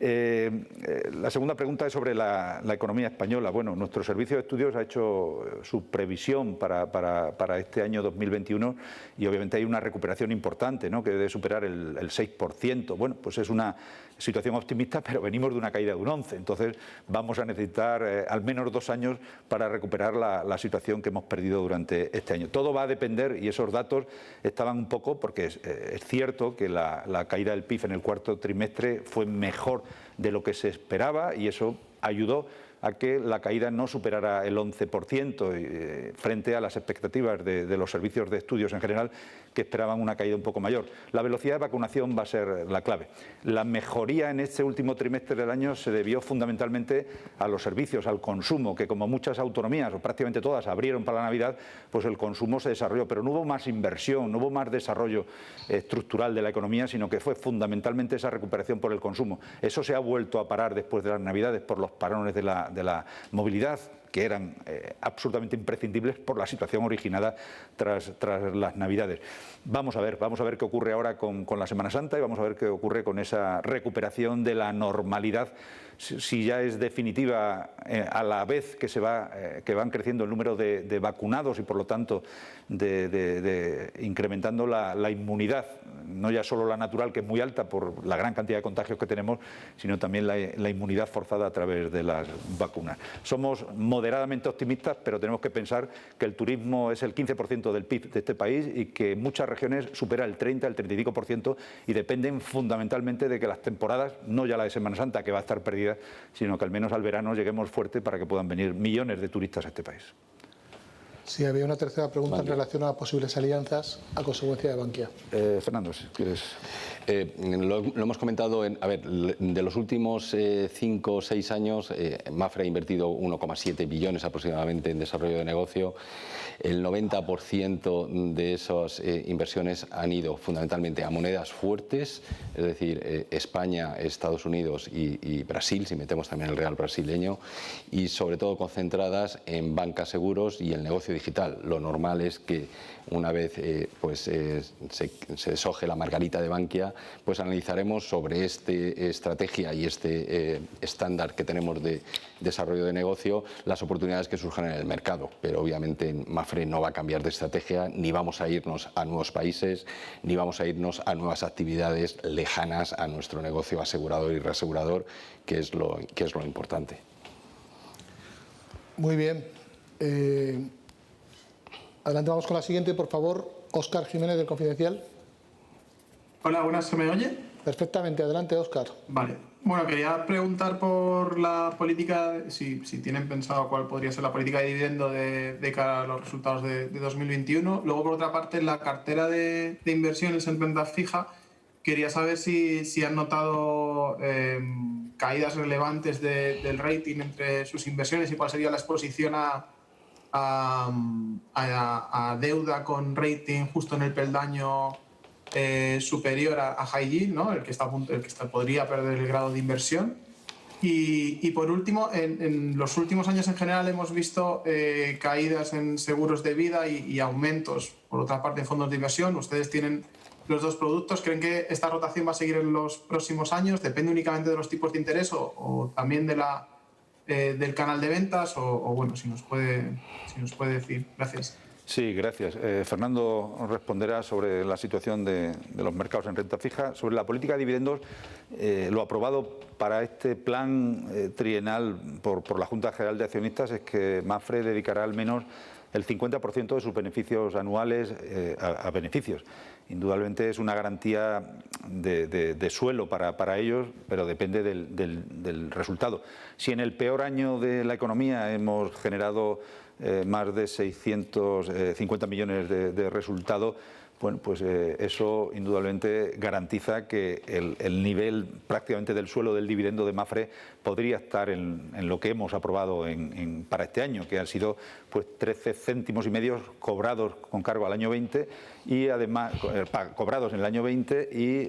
La segunda pregunta es sobre la economía española. Bueno, nuestro servicio de estudios ha hecho su previsión para este año 2021 y obviamente hay una recuperación importante, ¿no? Que debe superar el 6%. Bueno, pues es una situación optimista, pero venimos de una caída de un 11%. Entonces vamos a necesitar al menos 2 años para recuperar la situación que hemos perdido durante este año. Todo va a depender, y esos datos estaban un poco, porque es cierto que la caída del PIB en el cuarto trimestre fue mejor de lo que se esperaba y eso ayudó a que la caída no superara el 11% frente a las expectativas de los servicios de estudios en general, que esperaban una caída un poco mayor. La velocidad de vacunación va a ser la clave. La mejoría en este último trimestre del año se debió fundamentalmente a los servicios, al consumo, que como muchas autonomías, o prácticamente todas, abrieron para la Navidad, pues el consumo se desarrolló, pero no hubo más inversión, no hubo más desarrollo estructural de la economía, sino que fue fundamentalmente esa recuperación por el consumo. Eso se ha vuelto a parar después de las Navidades por los parones de la movilidad, que eran absolutamente imprescindibles por la situación originada tras las Navidades. Vamos a ver qué ocurre ahora con la Semana Santa y vamos a ver qué ocurre con esa recuperación de la normalidad, si ya es definitiva a la vez que que van creciendo el número de vacunados y por lo tanto incrementando la inmunidad, no ya solo la natural, que es muy alta por la gran cantidad de contagios que tenemos, sino también la inmunidad forzada a través de las vacunas. Somos moderadamente optimistas, pero tenemos que pensar que el turismo es el 15% del PIB de este país y que en muchas regiones supera el 30, el 35% y dependen fundamentalmente de que las temporadas, no ya la de Semana Santa, que va a estar perdida, sino que al menos al verano lleguemos fuerte para que puedan venir millones de turistas a este país. Sí, había una tercera pregunta en relación a posibles alianzas a consecuencia de Bankia. Fernando, si quieres. Lo hemos comentado, de los últimos 5 o 6 años, Mapfre ha invertido 1,7 billones aproximadamente en desarrollo de negocio. El 90% de esas inversiones han ido fundamentalmente a monedas fuertes, es decir, España, Estados Unidos y Brasil, si metemos también el real brasileño, y sobre todo concentradas en banca, seguros y el negocio digital. Lo normal es que una vez se deshoje la margarita de Bankia, pues analizaremos sobre esta estrategia y este estándar que tenemos de desarrollo de negocio las oportunidades que surjan en el mercado. Pero obviamente Mapfre no va a cambiar de estrategia, ni vamos a irnos a nuevos países, ni vamos a irnos a nuevas actividades lejanas a nuestro negocio asegurador y reasegurador, que es lo importante. Muy bien. Adelante, vamos con la siguiente, por favor. Óscar Jiménez, del Confidencial. Hola, buenas, ¿se me oye? Perfectamente, adelante, Óscar. Vale. Bueno, quería preguntar por la política, si tienen pensado cuál podría ser la política de dividendo de cara a los resultados de 2021. Luego, por otra parte, en la cartera de inversiones en renta fija, quería saber si han notado caídas relevantes del rating entre sus inversiones y cuál sería la exposición a deuda con rating justo en el peldaño superior a high yield, ¿no? el que podría perder el grado de inversión. Y por último, en los últimos años en general hemos visto caídas en seguros de vida y aumentos, por otra parte, en fondos de inversión. Ustedes tienen los dos productos. ¿Creen que esta rotación va a seguir en los próximos años? ¿Depende únicamente de los tipos de interés o también del canal de ventas? O bueno, si nos puede decir. Gracias. Sí, gracias. Fernando responderá sobre la situación de los mercados en renta fija. Sobre la política de dividendos, lo aprobado para este plan trienal por la Junta General de Accionistas es que Mapfre dedicará al menos el 50% de sus beneficios anuales a beneficios. Indudablemente es una garantía de suelo para ellos, pero depende del resultado. Si en el peor año de la economía hemos generado más de 650 millones de resultado, bueno, pues eso indudablemente garantiza que el nivel prácticamente del suelo del dividendo de Mapfre podría estar en lo que hemos aprobado para este año, que han sido pues 13 céntimos y medio cobrados con cargo al año 20 y además cobrados en el año 20 y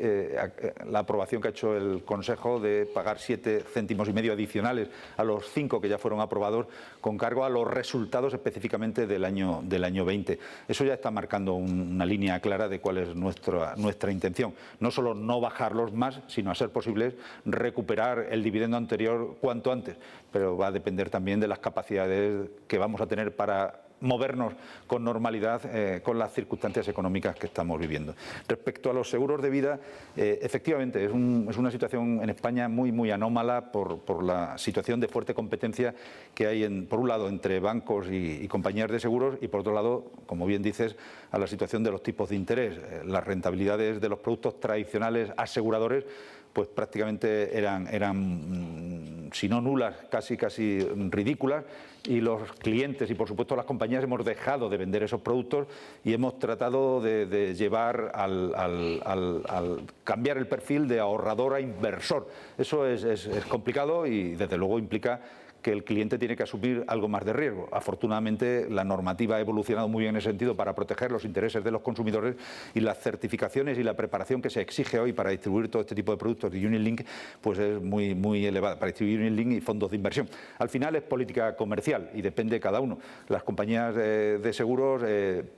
la aprobación que ha hecho el Consejo de pagar 7 céntimos y medio adicionales a los 5 que ya fueron aprobados con cargo a los resultados específicamente del año 20. Eso ya está marcando una línea clara de cuál es nuestra intención. No solo no bajarlos más, sino a ser posible recuperar el dividendo anterior cuanto antes, pero va a depender también de las capacidades que vamos a tener para movernos con normalidad con las circunstancias económicas que estamos viviendo. Respecto a los seguros de vida, efectivamente es una situación en España muy anómala por la situación de fuerte competencia que hay por un lado entre bancos y compañías de seguros y por otro lado, como bien dices, a la situación de los tipos de interés. Las rentabilidades de los productos tradicionales aseguradores pues prácticamente eran si no nulas, casi ridículas, y los clientes y por supuesto las compañías hemos dejado de vender esos productos y hemos tratado de llevar al cambiar el perfil de ahorrador a inversor. Eso es complicado y desde luego implica que el cliente tiene que asumir algo más de riesgo. Afortunadamente, la normativa ha evolucionado muy bien en ese sentido para proteger los intereses de los consumidores, y las certificaciones y la preparación que se exige hoy para distribuir todo este tipo de productos de Unit Link pues es muy elevada, para distribuir Unit Link y fondos de inversión. Al final es política comercial y depende de cada uno. Las compañías de seguros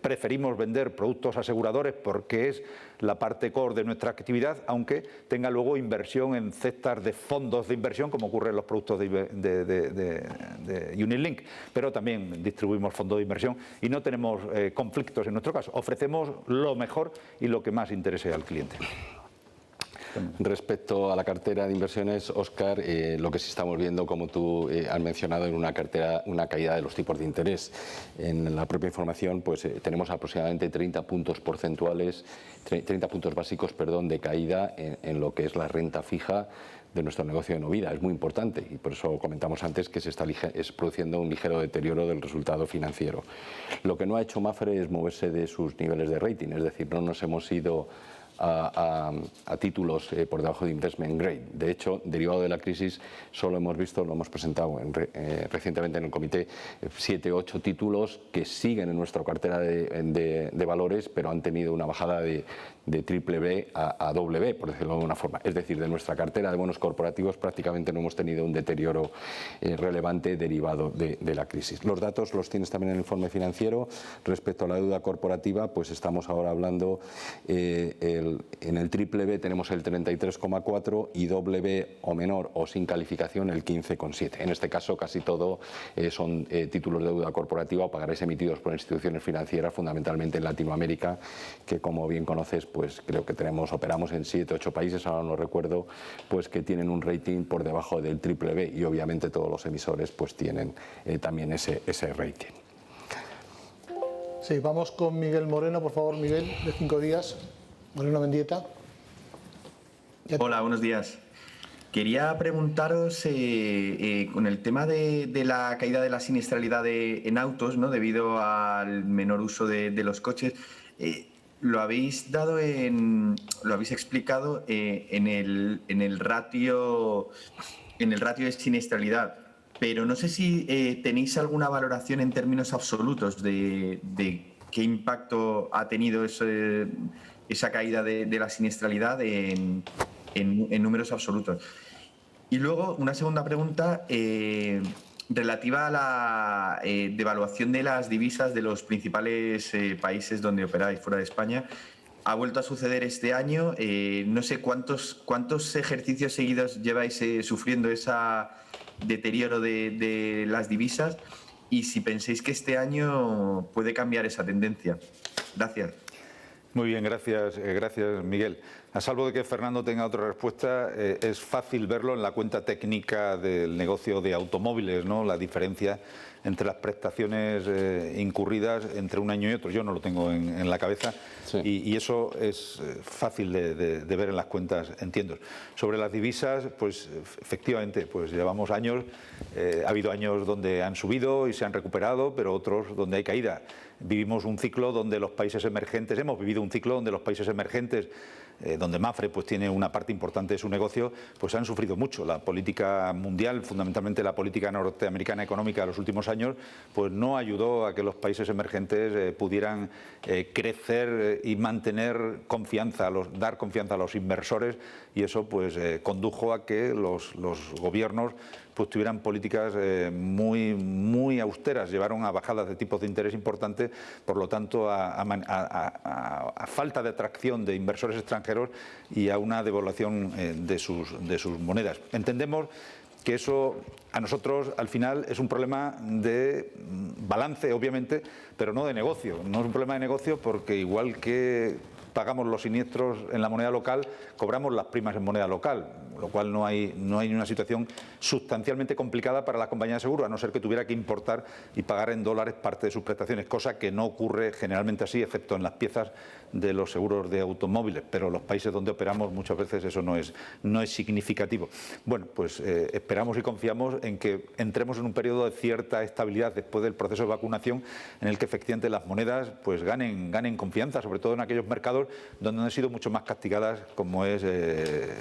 preferimos vender productos aseguradores porque es la parte core de nuestra actividad, aunque tenga luego inversión en cestas de fondos de inversión, como ocurre en los productos de Unit Link, pero también distribuimos fondos de inversión y no tenemos conflictos en nuestro caso. Ofrecemos lo mejor y lo que más interese al cliente. Respecto a la cartera de inversiones, Óscar, lo que sí estamos viendo, como tú has mencionado, en una cartera, una caída de los tipos de interés. En la propia información, pues tenemos aproximadamente 30 puntos porcentuales, 30 puntos básicos, perdón, de caída en lo que es la renta fija de nuestro negocio de Novida. Es muy importante y por eso comentamos antes que se está produciendo un ligero deterioro del resultado financiero. Lo que no ha hecho Mapfre es moverse de sus niveles de rating, es decir, no nos hemos ido a títulos por debajo de investment grade. De hecho, derivado de la crisis, solo hemos visto, lo hemos presentado recientemente en el comité, 7 o 8 títulos que siguen en nuestra cartera de valores, pero han tenido una bajada de triple B a doble B, por decirlo de una forma. Es decir, de nuestra cartera de bonos corporativos prácticamente no hemos tenido un deterioro relevante derivado de la crisis. Los datos los tienes también en el informe financiero. Respecto a la deuda corporativa, pues estamos ahora hablando en el triple B tenemos el 33,4 y doble B o menor o sin calificación el 15,7. En este caso casi todo son títulos de deuda corporativa o pagares emitidos por instituciones financieras, fundamentalmente en Latinoamérica, que como bien conoces, pues creo que operamos en 7 o 8 países, ahora no recuerdo, pues que tienen un rating por debajo del triple B y obviamente todos los emisores pues tienen también ese rating. Sí, vamos con Miguel Moreno, por favor, Miguel, de 5 días. Moreno Mendieta. Hola, buenos días. Quería preguntaros con el tema de la caída de la siniestralidad en autos, ¿no? Debido al menor uso de los coches. Lo habéis explicado en el ratio de siniestralidad, pero no sé si tenéis alguna valoración en términos absolutos de qué impacto ha tenido esa caída de la siniestralidad en números absolutos. Y luego una segunda pregunta relativa a la devaluación de las divisas de los principales países donde operáis fuera de España. Ha vuelto a suceder este año. No sé cuántos ejercicios seguidos lleváis sufriendo ese deterioro de las divisas y si pensáis que este año puede cambiar esa tendencia. Gracias. Muy bien, gracias Miguel. A salvo de que Fernando tenga otra respuesta, es fácil verlo en la cuenta técnica del negocio de automóviles, ¿no? La diferencia entre las prestaciones incurridas entre un año y otro. Yo no lo tengo en la cabeza, sí. y eso es fácil de ver en las cuentas, entiendo. Sobre las divisas, pues efectivamente, pues llevamos años, ha habido años donde han subido y se han recuperado, pero otros donde hay caída. Vivimos un ciclo donde los países emergentes, hemos vivido un ciclo donde los países emergentes, donde Mapfre pues tiene una parte importante de su negocio, pues han sufrido mucho. La política mundial, fundamentalmente la política norteamericana económica de los últimos años, pues no ayudó a que los países emergentes pudieran crecer y mantener confianza, dar confianza a los inversores, y eso pues condujo a que los gobiernos pues tuvieran políticas muy austeras, llevaron a bajadas de tipos de interés importantes, por lo tanto a falta de atracción de inversores extranjeros y a una devaluación de sus monedas. Entendemos que eso a nosotros al final es un problema de balance, obviamente, pero no de negocio. No es un problema de negocio porque igual que pagamos los siniestros en la moneda local, cobramos las primas en moneda local, lo cual no hay una situación sustancialmente complicada para la compañía de seguros, a no ser que tuviera que importar y pagar en dólares parte de sus prestaciones, cosa que no ocurre generalmente así, excepto en las piezas de los seguros de automóviles, pero los países donde operamos muchas veces eso no es significativo. Bueno, pues esperamos y confiamos en que entremos en un periodo de cierta estabilidad después del proceso de vacunación, en el que efectivamente las monedas pues ganen confianza, sobre todo en aquellos mercados donde han sido mucho más castigadas, como es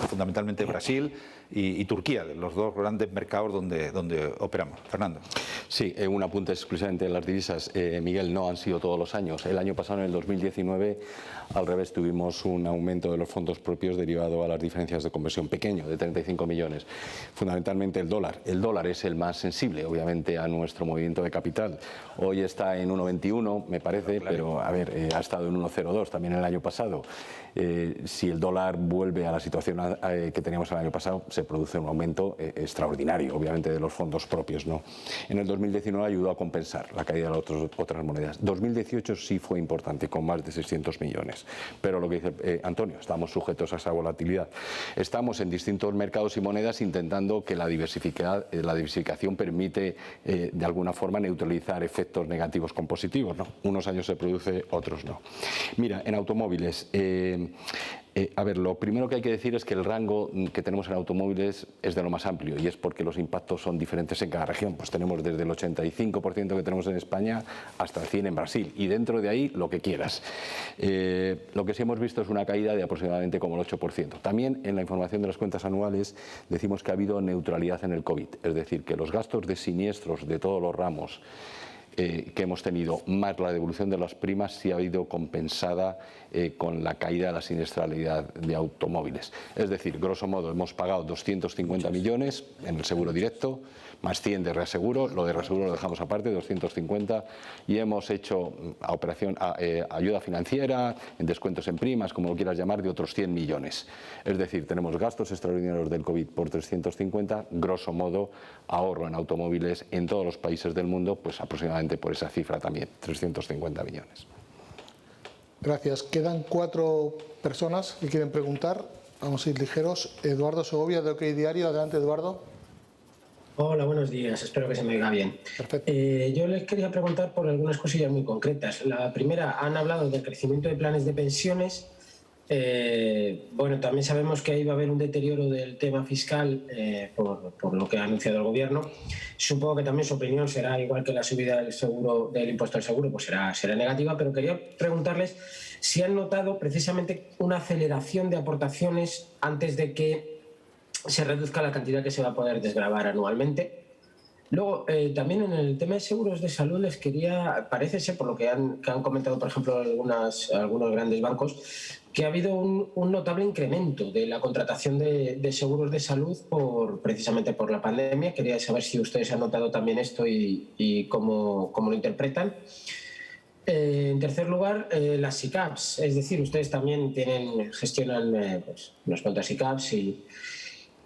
fundamentalmente Brasil y Turquía, los dos grandes mercados donde operamos. Fernando. Sí, un apunte exclusivamente de las divisas. Miguel, no han sido todos los años. El año pasado, en el 2019, al revés, tuvimos un aumento de los fondos propios derivado a las diferencias de conversión pequeño, de 35 millones. Fundamentalmente el dólar. El dólar es el más sensible, obviamente, a nuestro movimiento de capital. Hoy está en 1,21, me parece, pero a ver, ha estado en 1,02 también el año pasado. Si el dólar vuelve a la situación que teníamos el año pasado, se produce un aumento extraordinario, obviamente, de los fondos propios, ¿no? En el 2019 ayudó a compensar la caída de otras monedas. 2018 sí fue importante, con más de 600 millones. Pero lo que dice Antonio, estamos sujetos a esa volatilidad. Estamos en distintos mercados y monedas intentando que la diversificación permite, de alguna forma, neutralizar efectos negativos con positivos, ¿no? Unos años se produce, otros no. Mira, en automóviles... a ver, lo primero que hay que decir es que el rango que tenemos en automóviles es de lo más amplio, y es porque los impactos son diferentes en cada región. Pues tenemos desde el 85% que tenemos en España hasta el 100% en Brasil, y dentro de ahí lo que quieras. Lo que sí hemos visto es una caída de aproximadamente como el 8%. También en la información de las cuentas anuales decimos que ha habido neutralidad en el COVID, es decir, que los gastos de siniestros de todos los ramos que hemos tenido, más la devolución de las primas, sí ha habido compensada con la caída de la siniestralidad de automóviles. Es decir, grosso modo, hemos pagado 250 millones en el seguro directo, más 100 de reaseguro, lo de reaseguro lo dejamos aparte, 250, y hemos hecho ayuda financiera, en descuentos en primas, como lo quieras llamar, de otros 100 millones. Es decir, tenemos gastos extraordinarios del COVID por 350, grosso modo, ahorro en automóviles en todos los países del mundo, pues aproximadamente por esa cifra también, 350 millones. Gracias. Quedan 4 personas que quieren preguntar. Vamos a ir ligeros. Eduardo Segovia, de OK Diario. Adelante, Eduardo. Hola, buenos días. Espero que se me oiga bien. Perfecto. Yo les quería preguntar por algunas cosillas muy concretas. La primera, han hablado del crecimiento de planes de pensiones. Bueno, también sabemos que ahí va a haber un deterioro del tema fiscal por lo que ha anunciado el Gobierno. Supongo que también su opinión será igual que la subida del impuesto al seguro, pues será negativa, pero quería preguntarles si han notado precisamente una aceleración de aportaciones antes de que se reduzca la cantidad que se va a poder desgravar anualmente. Luego, también en el tema de seguros de salud les quería, parece ser, por lo que han comentado, por ejemplo, algunos grandes bancos, que ha habido un notable incremento de la contratación de seguros de salud precisamente por la pandemia. Quería saber si ustedes han notado también esto y cómo lo interpretan. En tercer lugar, las SICAVs, es decir, ustedes también gestionan unas cuantas SICAVs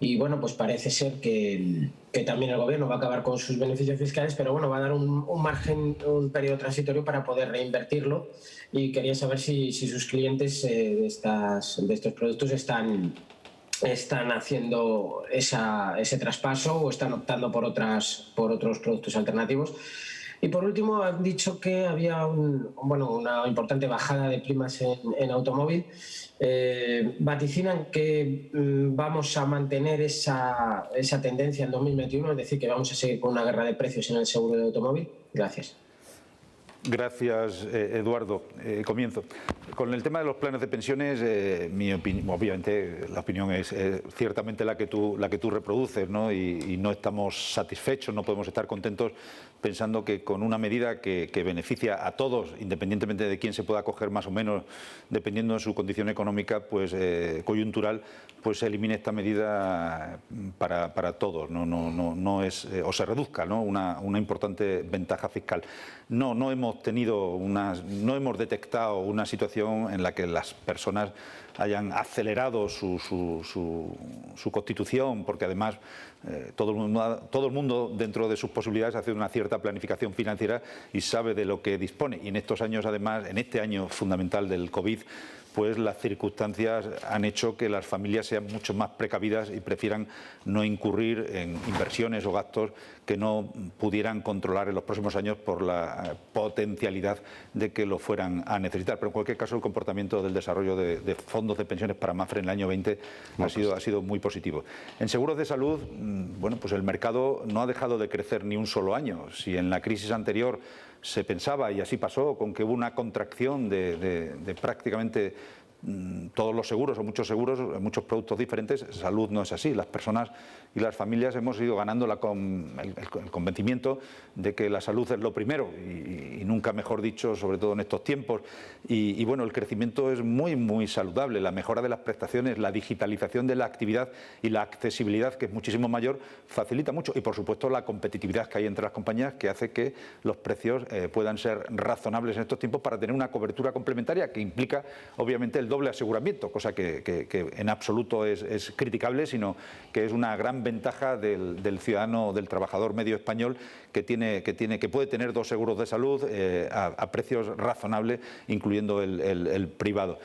y bueno, pues parece ser que también el Gobierno va a acabar con sus beneficios fiscales, pero bueno, va a dar un margen, un periodo transitorio para poder reinvertirlo, y quería saber si sus clientes de estos productos están haciendo ese traspaso o están optando por otros productos alternativos. Y por último, han dicho que había una importante bajada de primas en automóvil. Vaticinan que vamos a mantener esa tendencia en 2021, es decir, que vamos a seguir con una guerra de precios en el seguro de automóvil. Gracias. Gracias, Eduardo. Comienzo. Con el tema de los planes de pensiones, mi opinión, obviamente la opinión es ciertamente la que tú reproduces, ¿no? Y no estamos satisfechos, no podemos estar contentos pensando que con una medida que beneficia a todos, independientemente de quién se pueda acoger más o menos, dependiendo de su condición económica, pues coyuntural, pues se elimine esta medida para todos, no es, o se reduzca, ¿no? una importante ventaja fiscal. No hemos detectado una situación en la que las personas hayan acelerado su constitución, porque además todo el mundo dentro de sus posibilidades hace una cierta planificación financiera y sabe de lo que dispone. Y en estos años, además, en este año fundamental del COVID, pues las circunstancias han hecho que las familias sean mucho más precavidas y prefieran no incurrir en inversiones o gastos que no pudieran controlar en los próximos años por la potencialidad de que lo fueran a necesitar. Pero en cualquier caso, el comportamiento del desarrollo de fondos de pensiones para Mapfre en el año 20 ha sido muy positivo. En seguros de salud, bueno, pues el mercado no ha dejado de crecer ni un solo año. Si en la crisis anterior se pensaba, y así pasó, con que hubo una contracción de prácticamente todos los seguros o muchos seguros, muchos productos diferentes, salud no es así. Las personas y las familias hemos ido ganando el convencimiento de que la salud es lo primero y nunca mejor dicho, sobre todo en estos tiempos. Y bueno, el crecimiento es muy saludable. La mejora de las prestaciones, la digitalización de la actividad y la accesibilidad, que es muchísimo mayor, facilita mucho. Y por supuesto la competitividad que hay entre las compañías, que hace que los precios puedan ser razonables en estos tiempos para tener una cobertura complementaria que implica obviamente el doble aseguramiento, cosa que en absoluto es criticable, sino que es una gran ventaja del ciudadano, del trabajador medio español, que puede tener dos seguros de salud a precios razonables, incluyendo el privado.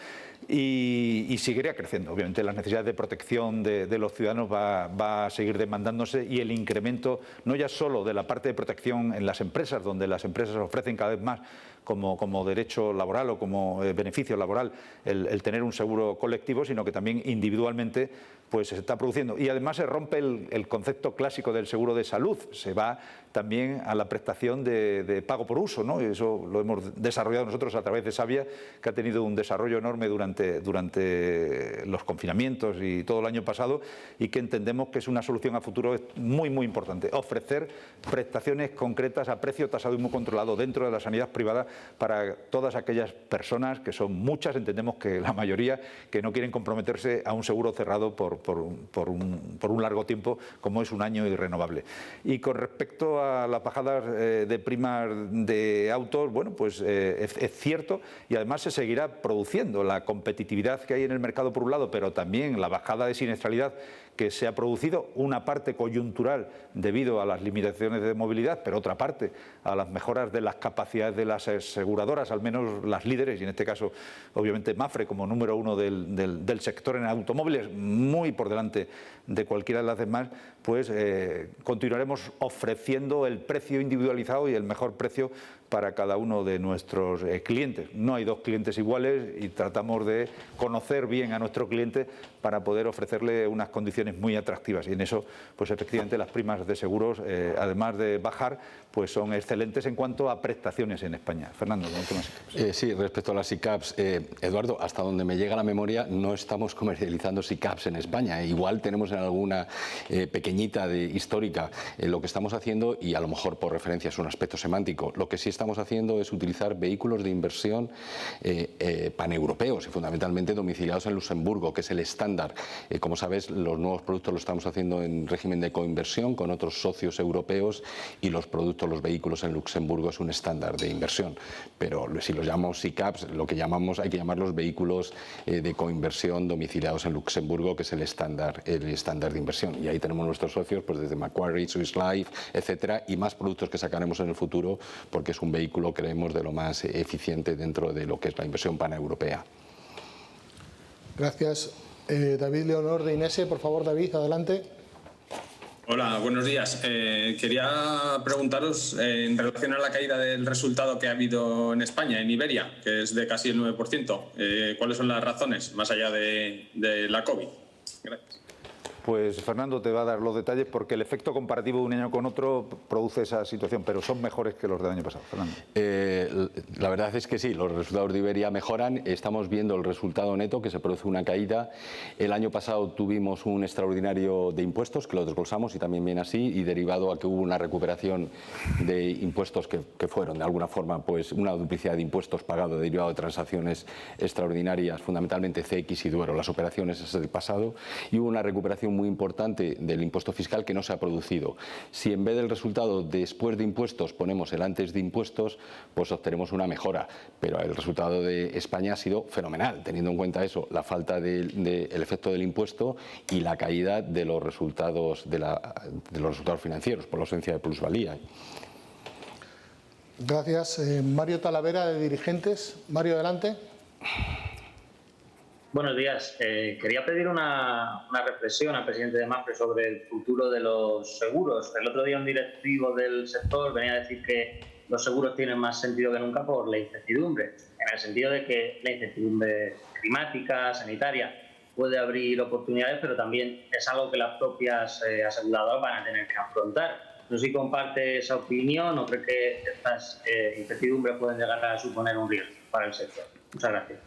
Y seguiría creciendo. Obviamente las necesidades de protección de los ciudadanos va a seguir demandándose, y el incremento no ya solo de la parte de protección en las empresas, donde las empresas ofrecen cada vez más como derecho laboral o como beneficio laboral el tener un seguro colectivo, sino que también individualmente pues se está produciendo. Y además se rompe el concepto clásico del seguro de salud, se va también a la prestación de pago por uso, ¿no? Y eso lo hemos desarrollado nosotros a través de Savia, que ha tenido un desarrollo enorme durante los confinamientos y todo el año pasado, y que entendemos que es una solución a futuro muy importante. Ofrecer prestaciones concretas a precio tasado y muy controlado dentro de la sanidad privada para todas aquellas personas, que son muchas, entendemos que la mayoría, que no quieren comprometerse a un seguro cerrado por un largo tiempo, como es un año y renovable. Y con respecto a las bajadas de primas de autos, bueno, pues es cierto, y además se seguirá produciendo. La competitividad que hay en el mercado por un lado, pero también la bajada de siniestralidad que se ha producido, una parte coyuntural debido a las limitaciones de movilidad, pero otra parte a las mejoras de las capacidades de las aseguradoras, al menos las líderes, y en este caso obviamente Mapfre como número uno del sector en automóviles, muy por delante de cualquiera de las demás, pues continuaremos ofreciendo el precio individualizado y el mejor precio para cada uno de nuestros clientes. No hay dos clientes iguales y tratamos de conocer bien a nuestro cliente para poder ofrecerle unas condiciones muy atractivas, y en eso pues efectivamente las primas de seguros, además de bajar, pues son excelentes en cuanto a prestaciones en España. Fernando, ¿qué más? Sí, respecto a las SICAPs, Eduardo, hasta donde me llega la memoria, no estamos comercializando SICAPs en España. Igual tenemos en alguna pequeñita histórica lo que estamos haciendo, y a lo mejor por referencia es un aspecto semántico. Lo que sí estamos haciendo es utilizar vehículos de inversión paneuropeos y fundamentalmente domiciliados en Luxemburgo, que es el estándar. Como sabes, los nuevos productos los estamos haciendo en régimen de coinversión con otros socios europeos, y los vehículos en Luxemburgo es un estándar de inversión. Pero si los llamamos SICAPs, lo que llamamos, hay que llamarlos vehículos de coinversión domiciliados en Luxemburgo, que es el estándar de inversión. Y ahí tenemos nuestros socios, pues desde Macquarie, Swiss Life, etcétera, y más productos que sacaremos en el futuro, porque es un vehículo, creemos, de lo más eficiente dentro de lo que es la inversión paneuropea. Gracias. David Leonor de Inese, por favor, David, adelante. Hola, buenos días. Quería preguntaros en relación a la caída del resultado que ha habido en España, en Iberia, que es de casi el 9%. ¿Cuáles son las razones, más allá de la COVID? Gracias. Pues Fernando te va a dar los detalles, porque el efecto comparativo de un año con otro produce esa situación, pero son mejores que los del año pasado. Fernando. La verdad es que sí, los resultados de Iberia mejoran. Estamos viendo el resultado neto, que se produce una caída. El año pasado tuvimos un extraordinario de impuestos, que lo desglosamos y también viene así, y derivado a que hubo una recuperación de impuestos que fueron de alguna forma pues una duplicidad de impuestos pagados derivado de transacciones extraordinarias, fundamentalmente CX y Duero, las operaciones es del pasado, y hubo una recuperación muy importante del impuesto fiscal que no se ha producido. Si en vez del resultado después de impuestos ponemos el antes de impuestos, pues obtenemos una mejora, pero el resultado de España ha sido fenomenal, teniendo en cuenta eso, la falta del efecto del impuesto y la caída de los resultados financieros por la ausencia de plusvalía. Gracias. Mario Talavera, de Dirigentes. Mario, adelante. Buenos días. Quería pedir una reflexión al presidente de Mafre sobre el futuro de los seguros. El otro día un directivo del sector venía a decir que los seguros tienen más sentido que nunca por la incertidumbre, en el sentido de que la incertidumbre climática, sanitaria, puede abrir oportunidades, pero también es algo que las propias aseguradoras van a tener que afrontar. No sé si comparte esa opinión o cree que estas incertidumbres pueden llegar a suponer un riesgo para el sector. Muchas gracias.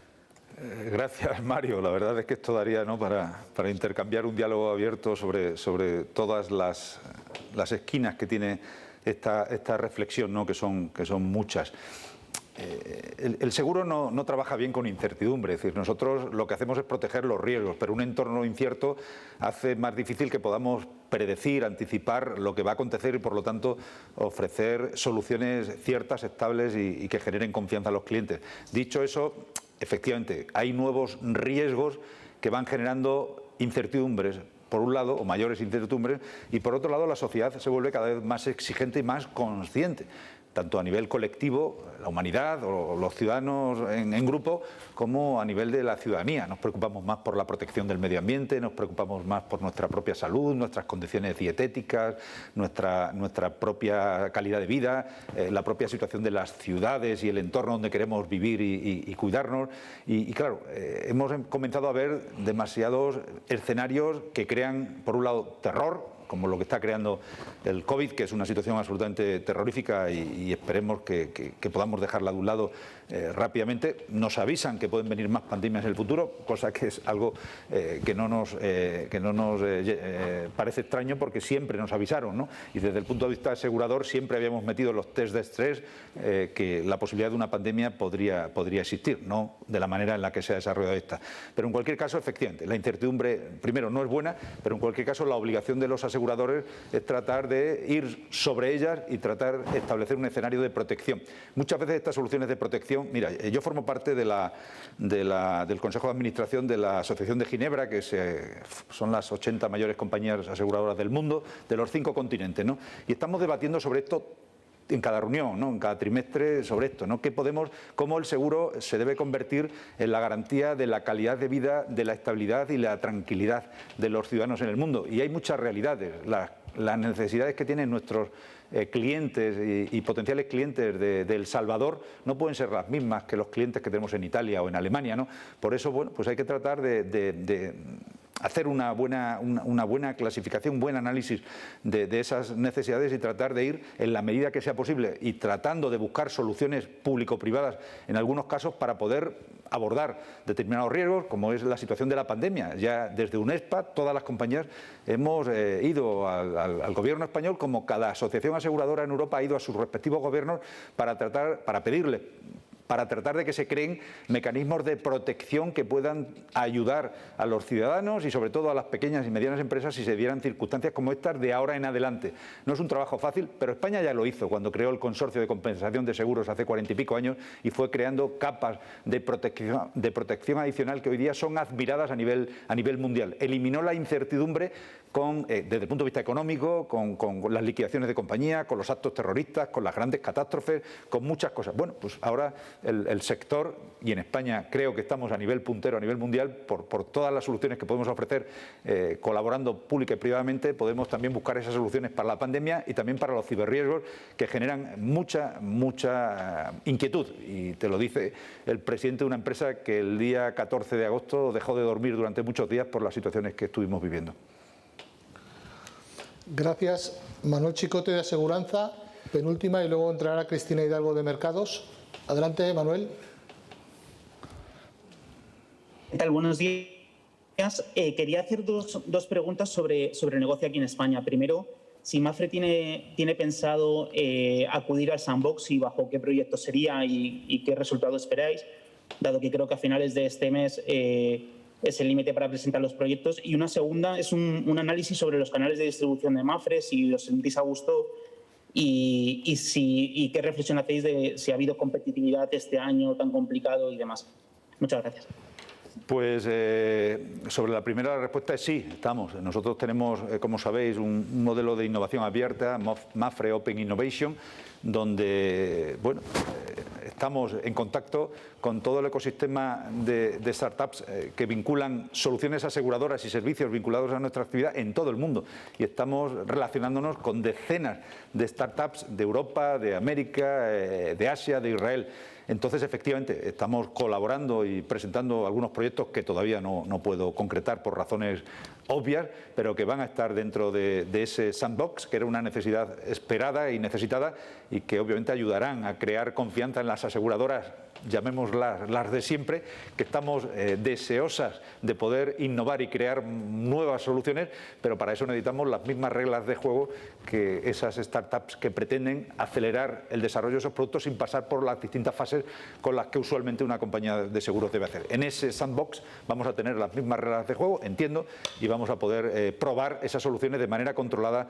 Gracias, Mario. La verdad es que esto daría, ¿no?, para intercambiar un diálogo abierto sobre todas las esquinas que tiene esta reflexión, ¿no?, que son muchas. El seguro no trabaja bien con incertidumbre, es decir, nosotros lo que hacemos es proteger los riesgos, pero un entorno incierto hace más difícil que podamos predecir, anticipar lo que va a acontecer y, por lo tanto, ofrecer soluciones ciertas, estables y que generen confianza a los clientes. Dicho eso, efectivamente, hay nuevos riesgos que van generando incertidumbres, por un lado, o mayores incertidumbres, y por otro lado la sociedad se vuelve cada vez más exigente y más consciente, tanto a nivel colectivo, la humanidad o los ciudadanos en grupo, como a nivel de la ciudadanía. Nos preocupamos más por la protección del medio ambiente, nos preocupamos más por nuestra propia salud, nuestras condiciones dietéticas, nuestra propia calidad de vida, la propia situación de las ciudades y el entorno donde queremos vivir y cuidarnos. Y claro, hemos comenzado a ver demasiados escenarios que crean, por un lado, terror, como lo que está creando el COVID, que es una situación absolutamente terrorífica y esperemos que podamos dejarla de un lado rápidamente. Nos avisan que pueden venir más pandemias en el futuro, cosa que es algo que no nos parece extraño, porque siempre nos avisaron, ¿no? Y desde el punto de vista asegurador siempre habíamos metido los test de estrés que la posibilidad de una pandemia podría existir, no de la manera en la que se ha desarrollado esta. Pero en cualquier caso, efectivamente, la incertidumbre, primero, no es buena, pero en cualquier caso la obligación de los aseguradores es tratar de ir sobre ellas y tratar de establecer un escenario de protección. Muchas veces estas soluciones de protección, mira, yo formo parte del Consejo de Administración de la Asociación de Ginebra, que son las 80 mayores compañías aseguradoras del mundo, de los 5 continentes, ¿no? Y estamos debatiendo sobre esto en cada reunión, ¿no?, en cada trimestre, sobre esto, ¿no?, cómo el seguro se debe convertir en la garantía de la calidad de vida, de la estabilidad y la tranquilidad de los ciudadanos en el mundo. Y hay muchas realidades. Las necesidades que tienen nuestros clientes y potenciales clientes de El Salvador no pueden ser las mismas que los clientes que tenemos en Italia o en Alemania, ¿no? Por eso, bueno, pues hay que tratar de hacer una buena clasificación, un buen análisis de esas necesidades y tratar de ir en la medida que sea posible y tratando de buscar soluciones público-privadas en algunos casos para poder abordar determinados riesgos, como es la situación de la pandemia. Ya desde UNESPA, todas las compañías hemos ido al gobierno español, como cada asociación aseguradora en Europa ha ido a sus respectivos gobiernos para pedirle para tratar de que se creen mecanismos de protección que puedan ayudar a los ciudadanos y sobre todo a las pequeñas y medianas empresas si se dieran circunstancias como estas de ahora en adelante. No es un trabajo fácil, pero España ya lo hizo cuando creó el Consorcio de Compensación de Seguros hace 40 y pico años y fue creando capas de protección adicional que hoy día son admiradas a nivel mundial. Eliminó la incertidumbre desde el punto de vista económico, con las liquidaciones de compañía, con los actos terroristas, con las grandes catástrofes, con muchas cosas. Bueno, pues ahora el sector, y en España creo que estamos a nivel puntero, a nivel mundial, por todas las soluciones que podemos ofrecer colaborando pública y privadamente, podemos también buscar esas soluciones para la pandemia y también para los ciberriesgos que generan mucha inquietud. Y te lo dice el presidente de una empresa que el día 14 de agosto dejó de dormir durante muchos días por las situaciones que estuvimos viviendo. Gracias. Manuel Chicote, de Aseguranza, penúltima, y luego entrará Cristina Hidalgo, de Mercados. Adelante, Manuel. ¿Qué tal? Buenos días. Quería hacer dos preguntas sobre el negocio aquí en España. Primero, si Mafre tiene pensado acudir al sandbox y bajo qué proyecto sería y qué resultado esperáis, dado que creo que a finales de este mes es el límite para presentar los proyectos. Y una segunda es un análisis sobre los canales de distribución de Mafre, si os sentís a gusto y qué reflexión hacéis de si ha habido competitividad este año tan complicado y demás. Muchas gracias. Pues sobre la primera, la respuesta es sí, estamos. Nosotros tenemos, como sabéis, un modelo de innovación abierta, Mafre Open Innovation, donde, bueno, estamos en contacto con todo el ecosistema de startups que vinculan soluciones aseguradoras y servicios vinculados a nuestra actividad en todo el mundo. Y estamos relacionándonos con decenas de startups de Europa, de América, de Asia, de Israel. Entonces, efectivamente, estamos colaborando y presentando algunos proyectos que todavía no puedo concretar por razones obvias, pero que van a estar dentro de ese sandbox, que era una necesidad esperada y necesitada, y que obviamente ayudarán a crear confianza en las aseguradoras, llamémoslas las de siempre, que estamos deseosas de poder innovar y crear nuevas soluciones, pero para eso necesitamos las mismas reglas de juego que esas startups que pretenden acelerar el desarrollo de esos productos sin pasar por las distintas fases con las que usualmente una compañía de seguros debe hacer. En ese sandbox vamos a tener las mismas reglas de juego, entiendo, y vamos a poder probar esas soluciones de manera controlada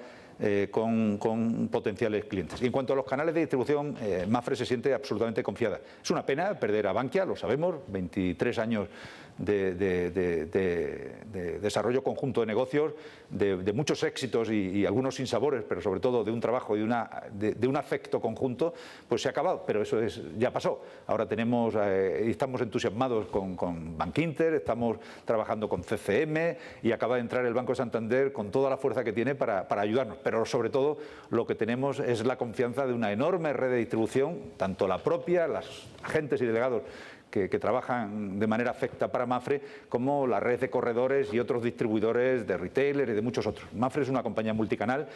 con potenciales clientes. Y en cuanto a los canales de distribución, Mapfre se siente absolutamente confiada. Es una pena perder a Bankia, lo sabemos, 23 años de desarrollo conjunto de negocios, de muchos éxitos y algunos sinsabores, pero sobre todo de un trabajo y de un afecto conjunto, pues se ha acabado, pero eso ya pasó. Ahora estamos entusiasmados con Bankinter, estamos trabajando con CCM y acaba de entrar el Banco Santander con toda la fuerza que tiene para ayudarnos, pero sobre todo lo que tenemos es la confianza de una enorme red de distribución, tanto la propia, los agentes y delegados que trabajan de manera afecta para Mapfre, como la red de corredores y otros distribuidores de retailers y de muchos otros. Mapfre es una compañía multicanal,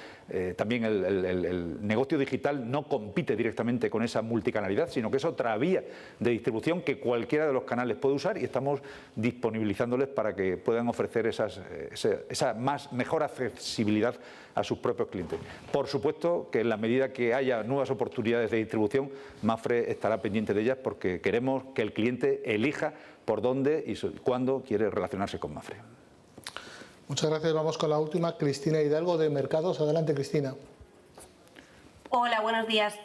también el negocio digital no compite directamente con esa multicanalidad, sino que es otra vía de distribución que cualquiera de los canales puede usar, y estamos disponibilizándoles para que puedan ofrecer esa mejor accesibilidad a sus propios clientes. Por supuesto que en la medida que haya nuevas oportunidades de distribución, Mapfre estará pendiente de ellas, porque queremos que el cliente elija por dónde y cuándo quiere relacionarse con Mapfre. Muchas gracias. Vamos con la última, Cristina Hidalgo de Mercados. Adelante, Cristina. Hola, buenos días.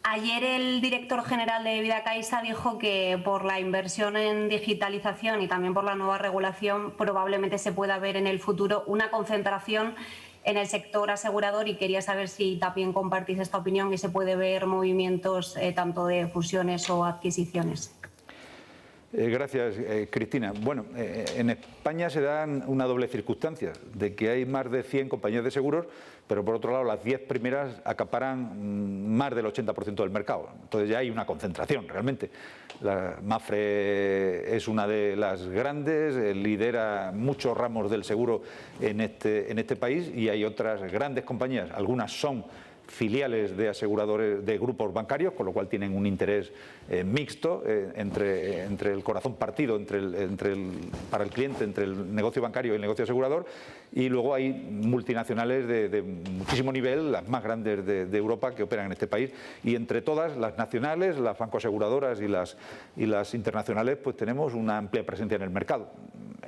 Ayer el director general de Vidacaixa dijo que por la inversión en digitalización y también por la nueva regulación probablemente se pueda ver en el futuro una concentración en el sector asegurador, y quería saber si también compartís esta opinión y se puede ver movimientos tanto de fusiones o adquisiciones. Gracias, Cristina. Bueno, en España se dan una doble circunstancia, de que hay más de 100 compañías de seguros, pero por otro lado las 10 primeras acaparan más del 80% del mercado. Entonces ya hay una concentración realmente. Mapfre es una de las grandes, lidera muchos ramos del seguro en este país, y hay otras grandes compañías, algunas son filiales de aseguradores de grupos bancarios, con lo cual tienen un interés mixto entre el corazón partido para el cliente entre el negocio bancario y el negocio asegurador, y luego hay multinacionales de muchísimo nivel, las más grandes de Europa, que operan en este país, y entre todas, las nacionales, las bancoaseguradoras y las internacionales, pues tenemos una amplia presencia en el mercado.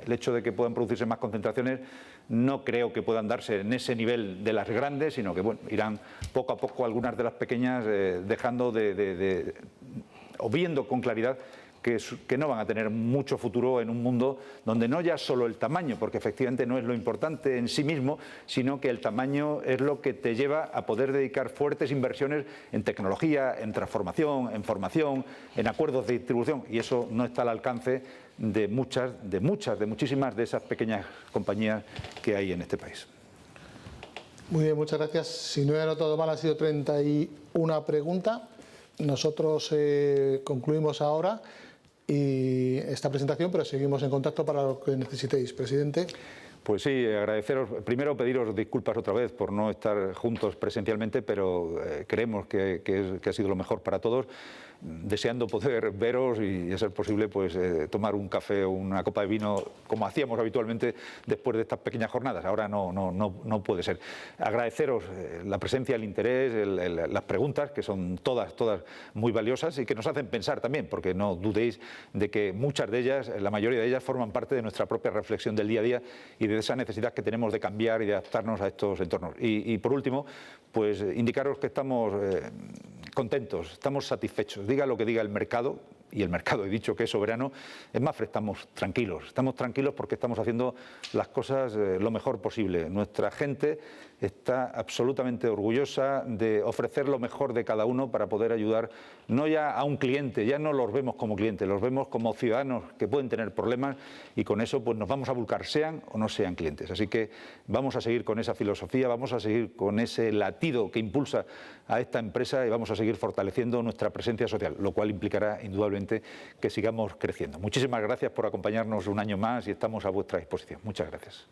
El hecho de que puedan producirse más concentraciones no creo que puedan darse en ese nivel de las grandes, sino que bueno, irán poco a poco algunas de las pequeñas dejando o viendo con claridad que no van a tener mucho futuro en un mundo donde no ya solo el tamaño, porque efectivamente no es lo importante en sí mismo, sino que el tamaño es lo que te lleva a poder dedicar fuertes inversiones en tecnología, en transformación, en formación, en acuerdos de distribución, y eso no está al alcance de muchísimas de esas pequeñas compañías que hay en este país. Muy bien, muchas gracias. Si no he anotado mal, han sido 31 preguntas. Nosotros concluimos ahora esta presentación, pero seguimos en contacto para lo que necesitéis. Presidente. Pues sí, agradeceros, primero pediros disculpas otra vez por no estar juntos presencialmente, pero creemos que ha sido lo mejor para todos, deseando poder veros y, a ser posible, pues tomar un café o una copa de vino como hacíamos habitualmente después de estas pequeñas jornadas. Ahora no puede ser. Agradeceros la presencia, el interés, las preguntas, que son todas muy valiosas y que nos hacen pensar también, porque no dudéis de que muchas de ellas, la mayoría de ellas, forman parte de nuestra propia reflexión del día a día y de esa necesidad que tenemos de cambiar y de adaptarnos a estos entornos. Y por último, pues indicaros que estamos contentos, estamos satisfechos. Diga lo que diga el mercado, y el mercado he dicho que es soberano, en Mapfre estamos tranquilos porque estamos haciendo las cosas lo mejor posible. Nuestra gente está absolutamente orgullosa de ofrecer lo mejor de cada uno para poder ayudar no ya a un cliente, ya no los vemos como clientes, los vemos como ciudadanos que pueden tener problemas y con eso pues nos vamos a volcar, sean o no sean clientes. Así que vamos a seguir con esa filosofía, vamos a seguir con ese latido que impulsa a esta empresa y vamos a seguir fortaleciendo nuestra presencia social, lo cual implicará indudablemente que sigamos creciendo. Muchísimas gracias por acompañarnos un año más y estamos a vuestra disposición. Muchas gracias.